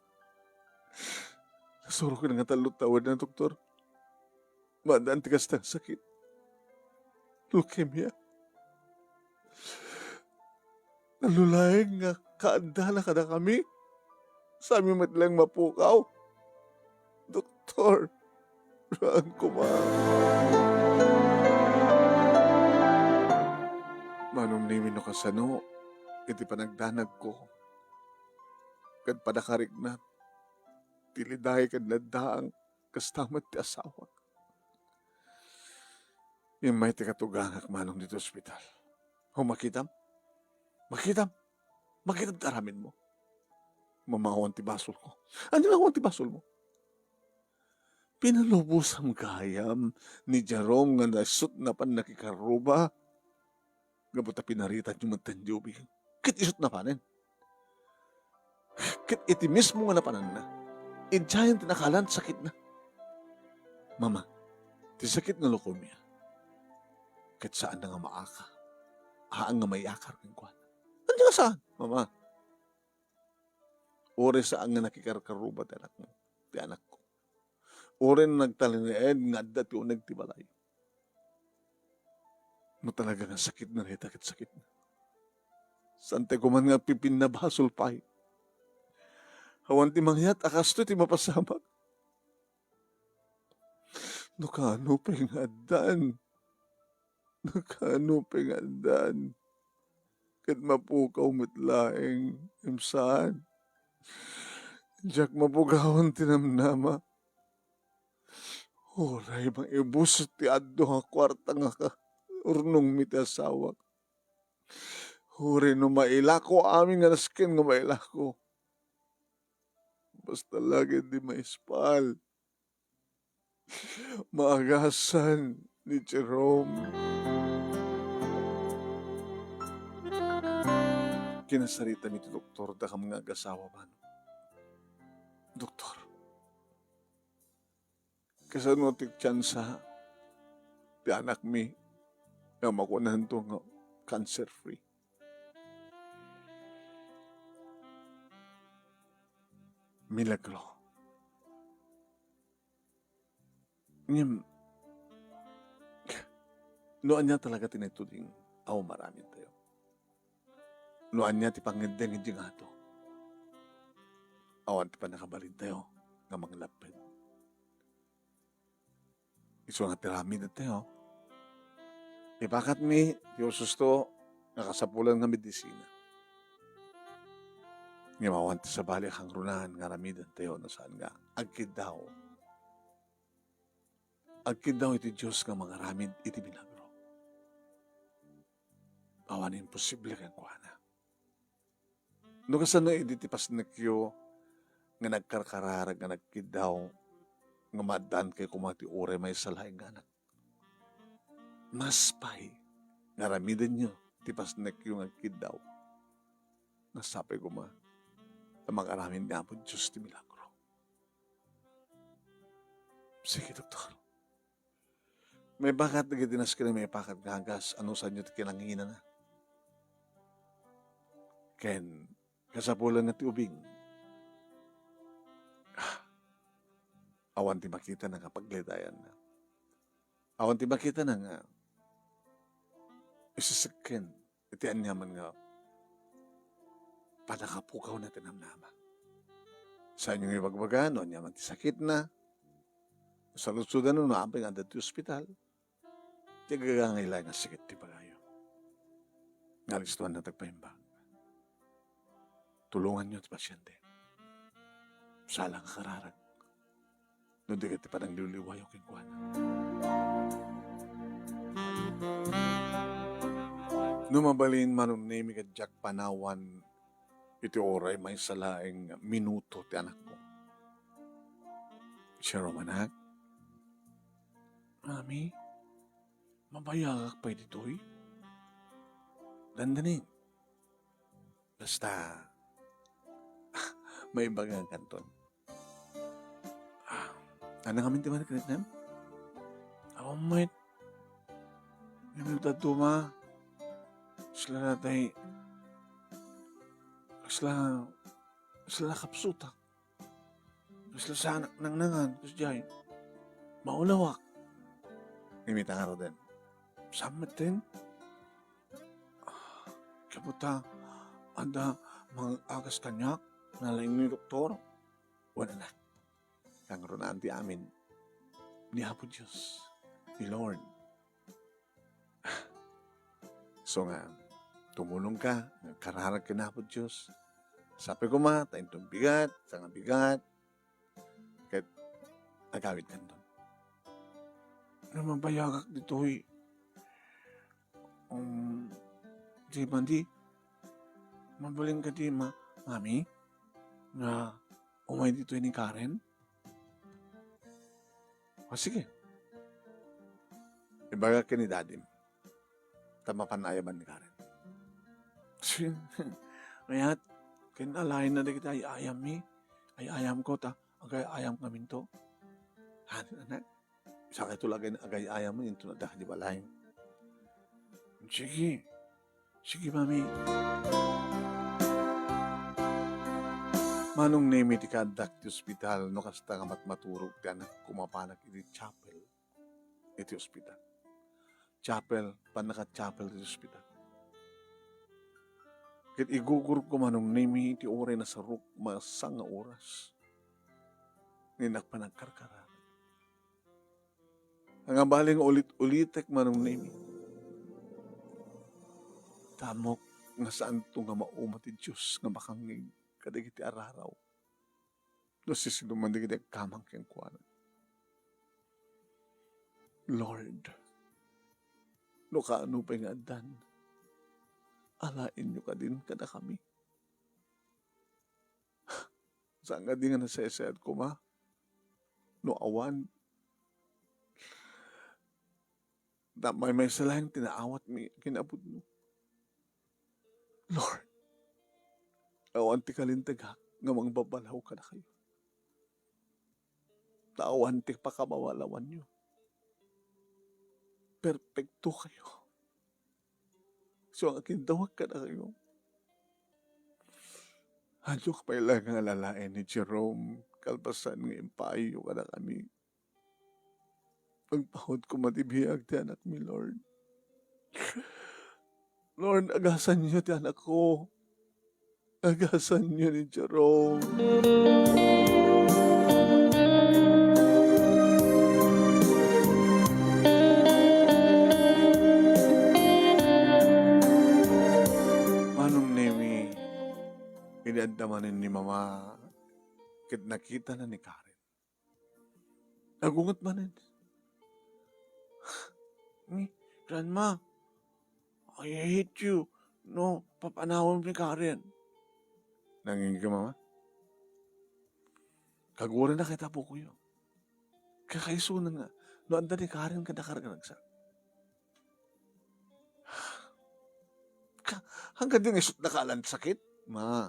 Nasuro ka na nga talutawad na, doktor. Madaan ti kastang sakit. Leukemia. Nalulaing nga kaandala ka na kami. Sa aming matlang mapukaw. Doktor, raan ko ma. Manong Nemi no kasano, iti panagdanag ko. Kad padakarig na, tiliday kad nadaang kastamat ti asawa. Yung may ti katugangak manong dito ospital. Makitam? Makitam taramin mo. Mamahawan ti basol ko. Ano lang ti basol mo? Pinalubos ang gayam ni Jerome nga nasut na pan nakikaruba. Gabuta pinaritan yung matanjubi. Kit isut na panin. Kit iti mismo nga napanan na. Idjayan tinakalan, sakit na. Mama, ti sakit na leukemia. Kit saan na nga maaka. Haang nga mayakar ng kwan. Ano nga saan, mama? Ore saan nga nakikarkaruba ti anak mo, ti anak ko. Oren nagtalineen nga dati o nagtibalay. No talaga nga sakit na rin, sakit na. Sante ko man nga pipin na basol pa. Hawan ti mangyat, akas to ti mapasamak. No kano pa yung adan. No kano pa yung adan. Kat mapukaw mitlaeng imsaan. Diyak mapugawan tinamnama. Oray bang ibus ti addo nga kwarta nga ka. Urnong miti asawak. Uri no mailako aming nga naskin nga mailako. Basta lagi di maispal. Maagasan ni Jerome. Kinasarita ni doktor da kam nga agasawa man. Doktor, kasano ti tsansa ti anak mi nga makunahan to nga cancer-free. Milagro. Ngayon, noan niya talaga tinituding aw marami tayo. Noan niya ti pangindeng hindi nga to. Awan ti pa nakabalid tayo nga manglapid. Iso nga tiramid na tayo. Ipakat mi, Diyos susto, nakasapulan nga medisina. Ngayon ti sa balik ang runahan nga ramidan tayo na saan nga. Agkid daw iti Diyos nga mga ramid iti binagro. Awan imposible kang kuana. No kasano iditipas na kyo nga nagkarkararag nga nagkidaw nga madan kay kumati ure may salaing anak. Mas pay nga ramidan nyo tipas na kyo nga kidaw. Nasapay ko na mag-aramin niya po Diyos ti milagro. Sige, doktor. May bakat na gitinas ka na may pakat gagas ano sa inyo ti kinangina na. Ken kasapulan na ti ubing. Awan ti makita na nga paglitayan na. Awan ti makita na nga isisakin iti anyaman nga panakapukaw na tinamnama. Sa inyong ibagbagan, o anyaman ti sakit na, sa lutsudan no, naapay nga dati ospital, ti gagangailan nga sakit ti pagayo. Nalistuan na tagpahimbang. Tulungan nyo ti pasyente. Salang kararag. No di ka ti padang liwliwayo kikuan. Numabalin manong name ka Jack Panawan iti oray may salaing minuto ti anak ko. Siya romanak. Mami, mabayagak pa dito'y. Dandanin. Basta, may bagang kanton. Ano kami ti man kanitnem? Ako mait. Yung tatuma. Sila natay. Sila kapsutak. Sila sa anak nang nangan. Kasi jay. Maulawak. Imita nga rin. Samat din. Kaputa. Ada mga agas kanyak. Nalaing ni doktor. Wala na. Kang ronaan ti amin. Ni Apo Diyos. Ni Lord. So nga, tumulong ka. Nagkararag ka na Apo Diyos. Sabi ko tayo itong bigat. Sa nga bigat. Kahit agawid ka doon. Ano mabayagak dito di mandi. Mabaling ka di mami. Na umay dito ni Karen. Sige. Ibaga ka ni Daddy. Tama panayaban ni Karen. Kaya, kinalain na kita ay ayam mi. Ay ayam ko ta. Agay ayam kami to. Anak. Sa kayo tulagay na agay ayam mo. Yung tunadah di balay. Sige. Sige, mami. Manong name iti kadak ti ospital no kasta nga matmaturog ti anak kumapanak iti chapel iti ospital. Chapel, panaka-chapel iti ospital. Kit igugur ko manong name iti oray na saruk masang nga oras. Ninak pa nagkarkara. Ang abaling ulit-ulitek manong name. Tamok nga saan to nga maumat ti Diyos nga makangig. Kadagiti araraw. No sisiluman digiti kamang kengkuanan. Lord, no kaano pa nga adan, alain nyo ka din kada kami. Saan nga di nga nasayasayad ko no awan. May salayang tinaawat mi kinabud mo. Lord, awan ti kalintagak nga mga babalaw ka na kayo. Taawan ti pakamawalawan nyo. Perpekto kayo. So ang akindawag ka na kayo. Hadyo ka pa ilang nga lalain ni Jerome kalpasan nga impayo ka na kami. Pagpahod ko matibiyag ti anak mi, Lord. Lord, agasan niyo ti anak ko. Agasan niyo ni Jerome. Manong nemi, pinadamanin ni Mama, kit nakita na ni Karen. Nagungot manin. Grandma, I hate you. No, papanawin ni Karen. Nangingin ka, mama? Kagura na kita po kuyo. Kakaisunan nga. No, anda ni Karen ka nakaragsa. Hanggang din isot na kalan sakit, ma.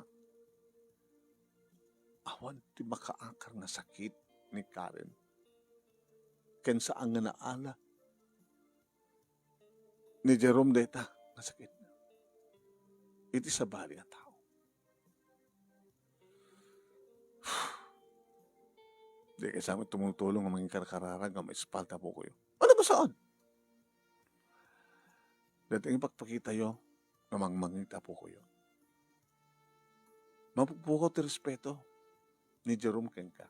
Awan ti makaangkar na sakit ni Karen. Ken saan nga naala ni Jerome deta na sakit na. Iti sa bali nga tao. Di kayo sa amin tumutulong ang mga karkararag ang may espalda po kayo. Ano ba saan? Dating ipagpakita yo namang mangita po kayo. Mapupukaw ti respeto ni Jerome Kenka.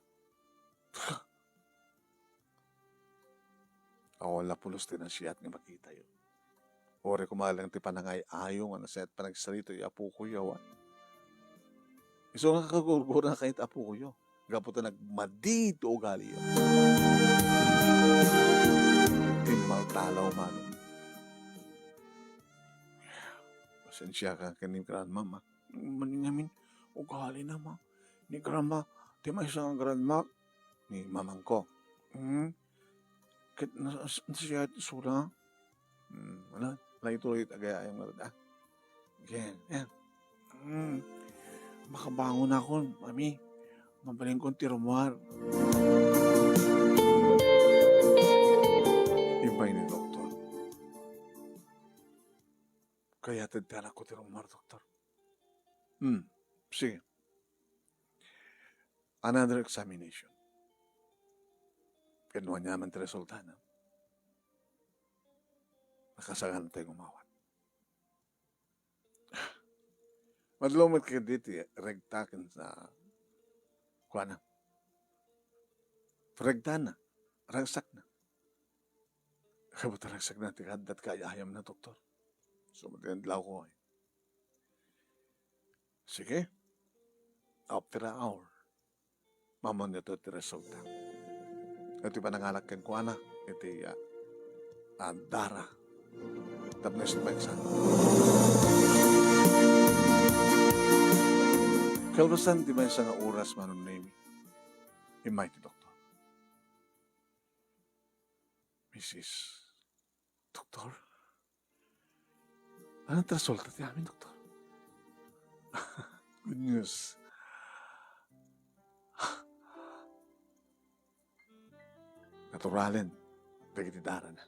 Wala pulos din ang siyat nga makita yun. Ore kumalang ti panangay ayong ang naset panagsalito yung apo ko yawan. Iso nga kagurgura na kahit apo ko yun. Gaputa nagmadito ugali yun. Timbang talaw man. Pasensya ka kaning grandma, ma. Maningamin ugali na, ma. Ni grandma, di may isang grandma ni mamang ko. Kit siya sura. Wala ituloy tagay ayong marada. Yan. Makabangon ako, mami. Mabaling kong tirumar. Ibay ni doktor. Kaya tadala ko tirumar, doktor. Sige. Another examination. Kinuha niya naman ang resulta na. Nakasagan tayo umawat. Madlumot ka dito, regtakin sa kuana. Regta na. Ragsak na. Kabuta ragsak na. Tikadat kaya ayam na, doktor. So, matindlaw ko eh. Sige. After an hour, mamon nito iti resulta. Ito pa nangalak kang kuana. Iti Dara. Tapos na exam. Kalbasan, di ba yung nga oras manon name? Imay ti doktor. Mrs. Doktor? Anong resulta ti amin, doktor? Good news. Naturalin. Pagkiti Dara na.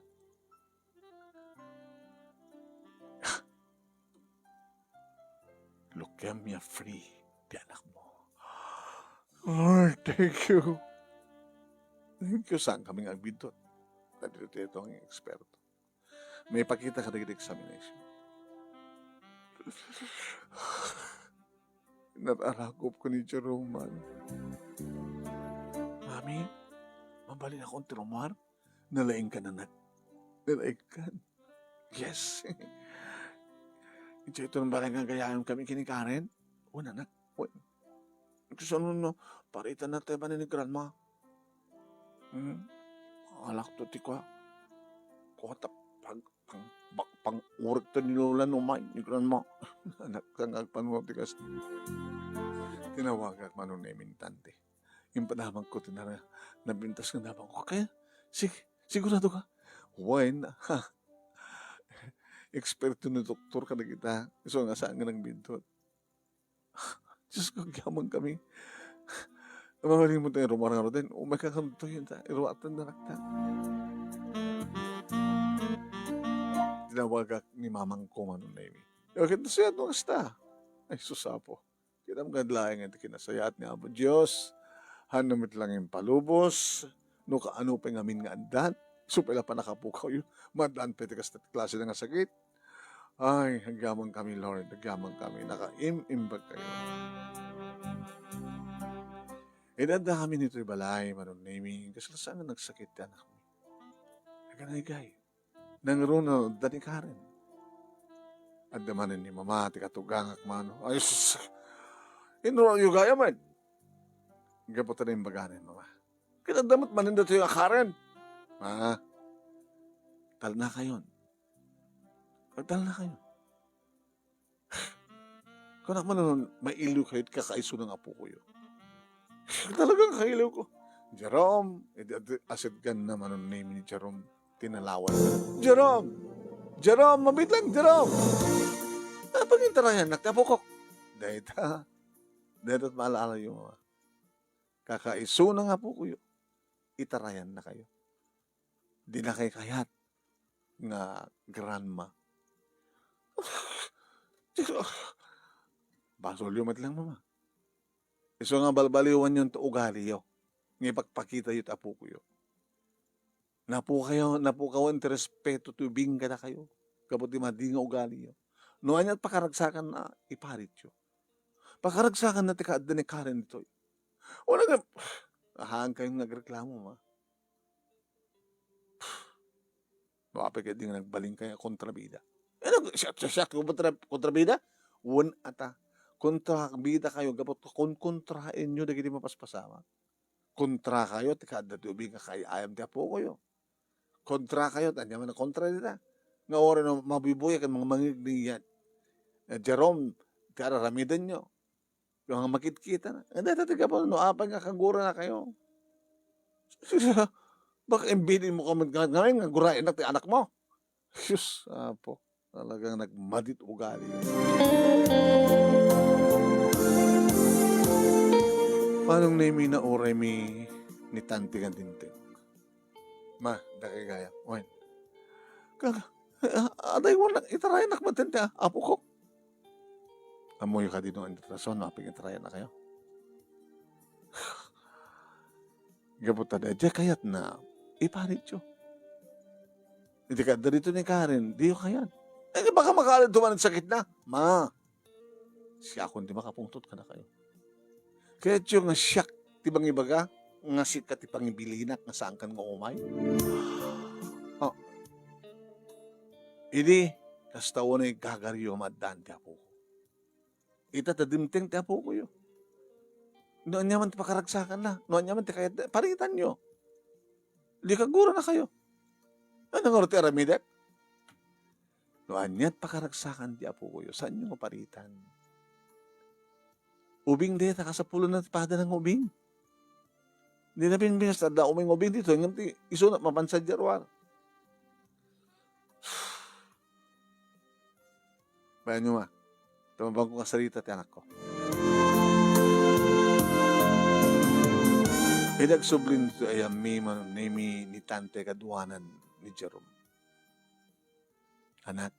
Leukemia free. Di anak mo. Lord, thank you. Thank you. Saan kaming agbidot? Dito ito ang eksperto. May pakita ka na examination. Natalakop ko ni Jerome, man. Mami, mabalin akong tirumar. Nalaing ka na nalaing ka. Yes. Ito nang barang gayaan kami kini Karen. Una na. Kasi no, paritan na tayo ba ni grandma? Alak to ti ko. Kota pang urik to nilulan umay ni grandma. Anak kang agpanuwa ti kasi. Tinawag at manon na imintante. Yung padamang ko tinara, nabintas ka damang ko. Kaya, sigurado ka? Why na? Eksperto na doktor ka na kita. So nga saan nga nang bintot. Diyos ko, gamang kami. Mamaling mo tayo rumarang din. May kakamto yun ta. Iruatan na nakta. Tinawag ni mamang ko manon na imi. Kita siya ito kasta. Ay, susapo. Kita magadlaing ito kinasayat ni Abo Diyos. Hanamit lang yung palubos. No kaano pa yung amin nga andan. So pala pa nakapukaw yun. Madaan pwede ka sa klase na nga sakit. Ay, hagyaman kami, Lord. Hagyaman kami. Naka-imbag kayo. Idanda kami nito ibalay, manon naming. Kasi saan nga nagsakit yan ako. Naganay-gay. Nangaroon na dani Karen. At damanin ni mama, tikatugangak mano. Ay, sus. Inro yung gaya man. Gaputan na yung baganin, mama. Kinadamot manin dito yung Karen. Tal na kayon. Agdal na kayo. Kung naman nun, may iliw kayo at kakaiso ng apo ko yun. Talagang kailaw ko. Jerome, asid gan naman ang name ni Jerome. Tinalawan. Jerome! Jerome, mabit lang, Jerome! Pag-interayan, nagtapokok. Dahil at maalala yung mga kakaiso ng apo ko yun. Itarayan na kayo. Di na kayo kayat nga grandma. Basol yung matlang mama. So nga balbaliwan yung ugali yo. Ngipagpakita yung apo ko yo. Napukawan ti respeto tubing ka na kayo. Kapag di nga ugali yo. Noan at pakaragsakan na iparit yo. Pakaragsakan na tikaad na ni Karen dito. Wala nga, ahang kayong nagreklamo ma. Baka kayo di nga nagbaling kayo kontrabida. Siya kontrabida? Wan ata. Kontrabida kayo, kapag kontrahin nyo, dagiti mapaspasama. Kontra kayo, tikaad na tubing ka kayo, ayam tiya po kayo. Kontra kayo, tanya man na kontra nila. Nga oras na mabibuya kan mga mangigniyan. Jerome, kararamidan nyo. Yung mga makit-kita na. Hindi, tatiga po, noapan nga kagura na kayo. Baka imbinin mo ka ngayon, nga gurain na anak mo. Diyos, po. Talagang nagmadit ugali. Paano name na oray ni Tante kan tintin? Ma, dakay gaya. Wen. Aday mo lang, itarayan na kamatente apo ko. Amoy ka dito ang rason, naping itarayan na kayo. Gabot na dahil, kayat na, iparit yo. Hindi ka dito ni Karen, di yo kayat. Eh, baka makalit duman ang sakit na. Ma, siya kung di makapungtot ka na kayo. Kaya yung nga siyak, tibang ibaga, nga sit ka tipang ibilinak, nga saan kan nga umay. Oh. Ini, kastawa na gagaryo madan ti apo ko. Ita tadimteng ti apo ko yo. Noon niya man ti pakaragsakan na. Noon niya man ti kayat, paritan nyo. Di kagura na kayo. Ano nga ti aramidek? Noon niya pakaragsakan ti apo ko yo. Saan nyo paritan? Ubing di, nakasapulo na pada ng ubing. Hindi na pinbinas na uming ubing dito. Ngayon iso na mapansad jarwar. Bayan nyo ma. Tumabang ko kasalita ti anak ko. Pinagsublin ito ay name ni Tante kaduanan ni Jerome. Anak,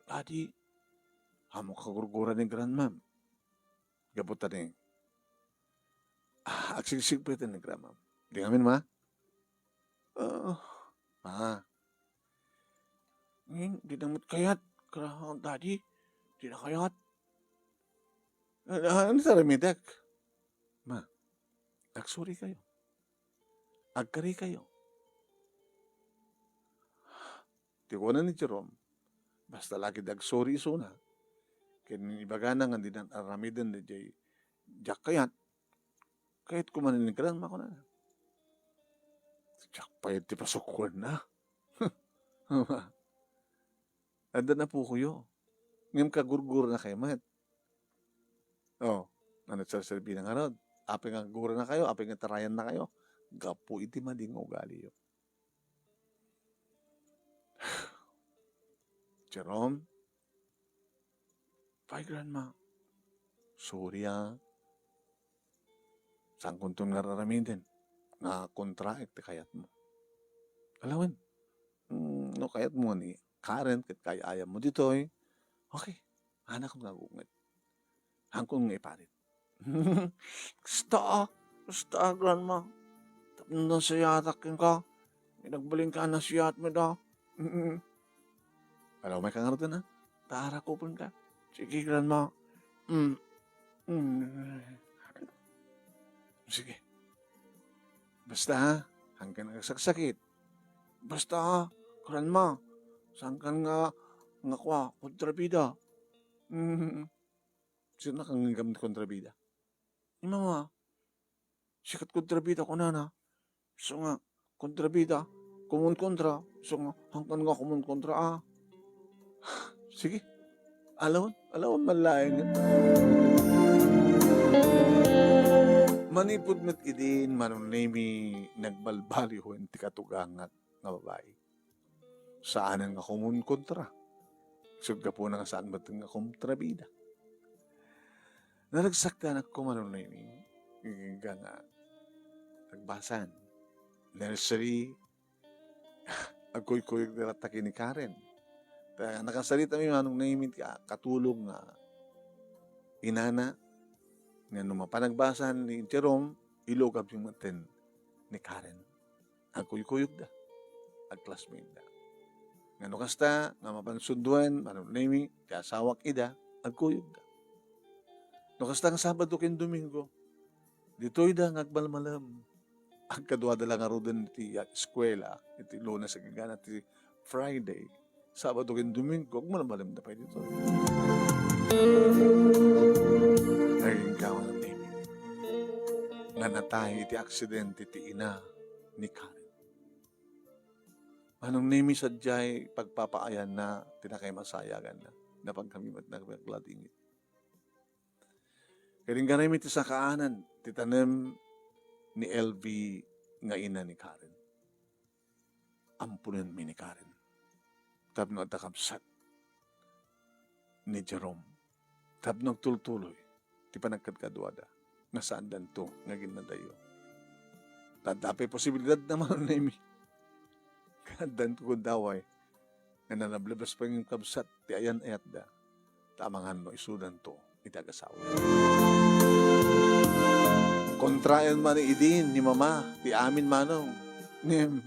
Daddy, hamok kagurgura ni grandmam. Gaputa ni. Agsig-sig pa ito ni grandmam. Di ngamin, ma? Ma. Ngayon, di namot kayat. Daddy, di na kayat. Ano sa remidak? Ma, agsuri kayo. Agkari kayo. Di ko na ni Jerome. Basta lagi dagsuri iso na. Kaya ibaga na nga di na aramidan di jay jak kayat. Kahit kumanin ni grandma ko na. Jak payat ti pasukwan na. Anda na po kuyo. Ngayon kagurgur na kayo, mat. Ano sasabi ng harod? Aping ang gura na kayo, aping ang tarayan na kayo. Gapo iti mading ugali yo. Jerome, bye grandma. Sorry Saan kung itong nararamin din? Nga kontraek ti kayat mo. Alawan. No kayat mo ni Karen, kat kaya ayam mo dito eh. Okay. Anak ko nga gungat. Hangkong nga iparit. Basta grandma. Tapos na siyatak ka. Nagbaling ka na siyat mo da. Alam, may kangarot na. Tara ko pun ka. Sige, grandma. Sige. Basta, hanggang nagsaksakit. Basta, grandma. Saan ka nga kwa, kontrabida. Sino na kang gamit kontrabida? Mama, sikat kontrabida ko na. So nga, kontrabida, kumun kontra. So nga, hanggang nga kumun kontra Sige, alawon manlaeng nga. Manipod met idin manunemi nagbalbaliwen ti katugangat nga babae. Saanan nga kumun kontra. Sud ka po nga saan ba't nga kontrabida. Nalagsaktan ako manunemi. Nga nga nagbasan. Nursery. Agkoy-koy narataki ni Karen. Kaya nakasalita mi manong naimit ka katulong nga inana nga nung mapanagbasan ni Jerome, ilogab yung maten ni Karen. Agkuy-kuyog da. Ag-classmate da. Nga no kasta, nga mapansunduan, manong nami, ti asawak ida, agkuyog da. No kasta nga Sabado ken Domingo, ditoy da nga agbalmalam. Agkadwa da lang arudan ti eskwela, iti Lunes sa gagana, ti Friday, Sabado ken Domingo, agmalmalam da pa dito. Naging kawan ng name. Nga natay iti aksidente ti ina ni Karen. Anong name sadyay pagpapaayan na tinakay masayagan na pagkamimat na pagladingit. Karing ganay mi ti sakaanan ti tanem ni LV nga ina ni Karen. Ampunan mi ni Karen. Tapno at nakabsat ni Jerome. Tapno tultuloy ti panagkadkadwada nga saan danto nga ginadayo. Tadapay posibilidad naman na imi. Kadanto ko daway nga nanablabas pa yung kabsat ti ayan ayat da. Tamangan mo isudan to itagasawa. Kontrayan man ni idin ni mama ti amin manong nim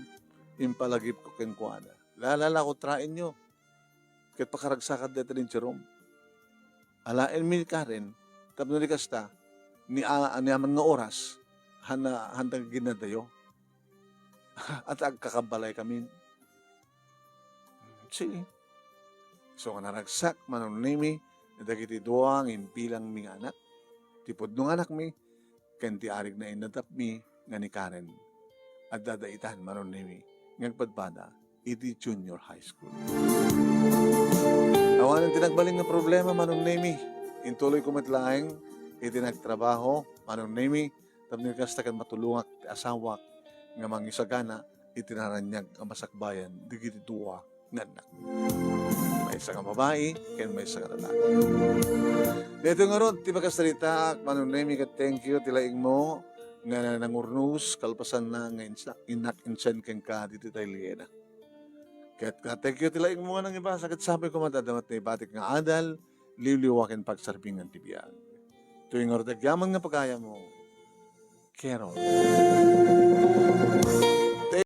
impalagip ko ken kuana. Lalala ko train nyo. Ket pakaragsakat dito ni Jerome. Alain mi Karen tapno ni kasta ni aman nga oras handang ginadayo at agkakabalay kami. Sige. So kanaragsak manon nimi dagiti duang impilang mi anak. Tipod nung anak mi ken ti arig na inadap mi nga ni Karen. At dadaitan manon nimi ngagpadpada iti junior high school. Awan ang tinagbaling nga problema manon nimi. Intuloy ko matlaeng iti nagtrabaho manon nimi tapno kasta ken matulungak ti asawak nga mangisagana itinaranyag ang masakbayan digiti duwa nga anak. May isa nga babae ken may isa nga lalaki. Dito nga ron ti pagkasalita manon nimi ket thank you ti laing mo nga nangurnus kalpasan na nga inak insen ken ka dito tayo liena. Ket thank you ti laing mo nga nang ibasa ket sabi ko matadamat ni batik nga adal liwliwaken pagsarbingan ti biag. Tuwing ordag yaman nga pagaya mo, Carol.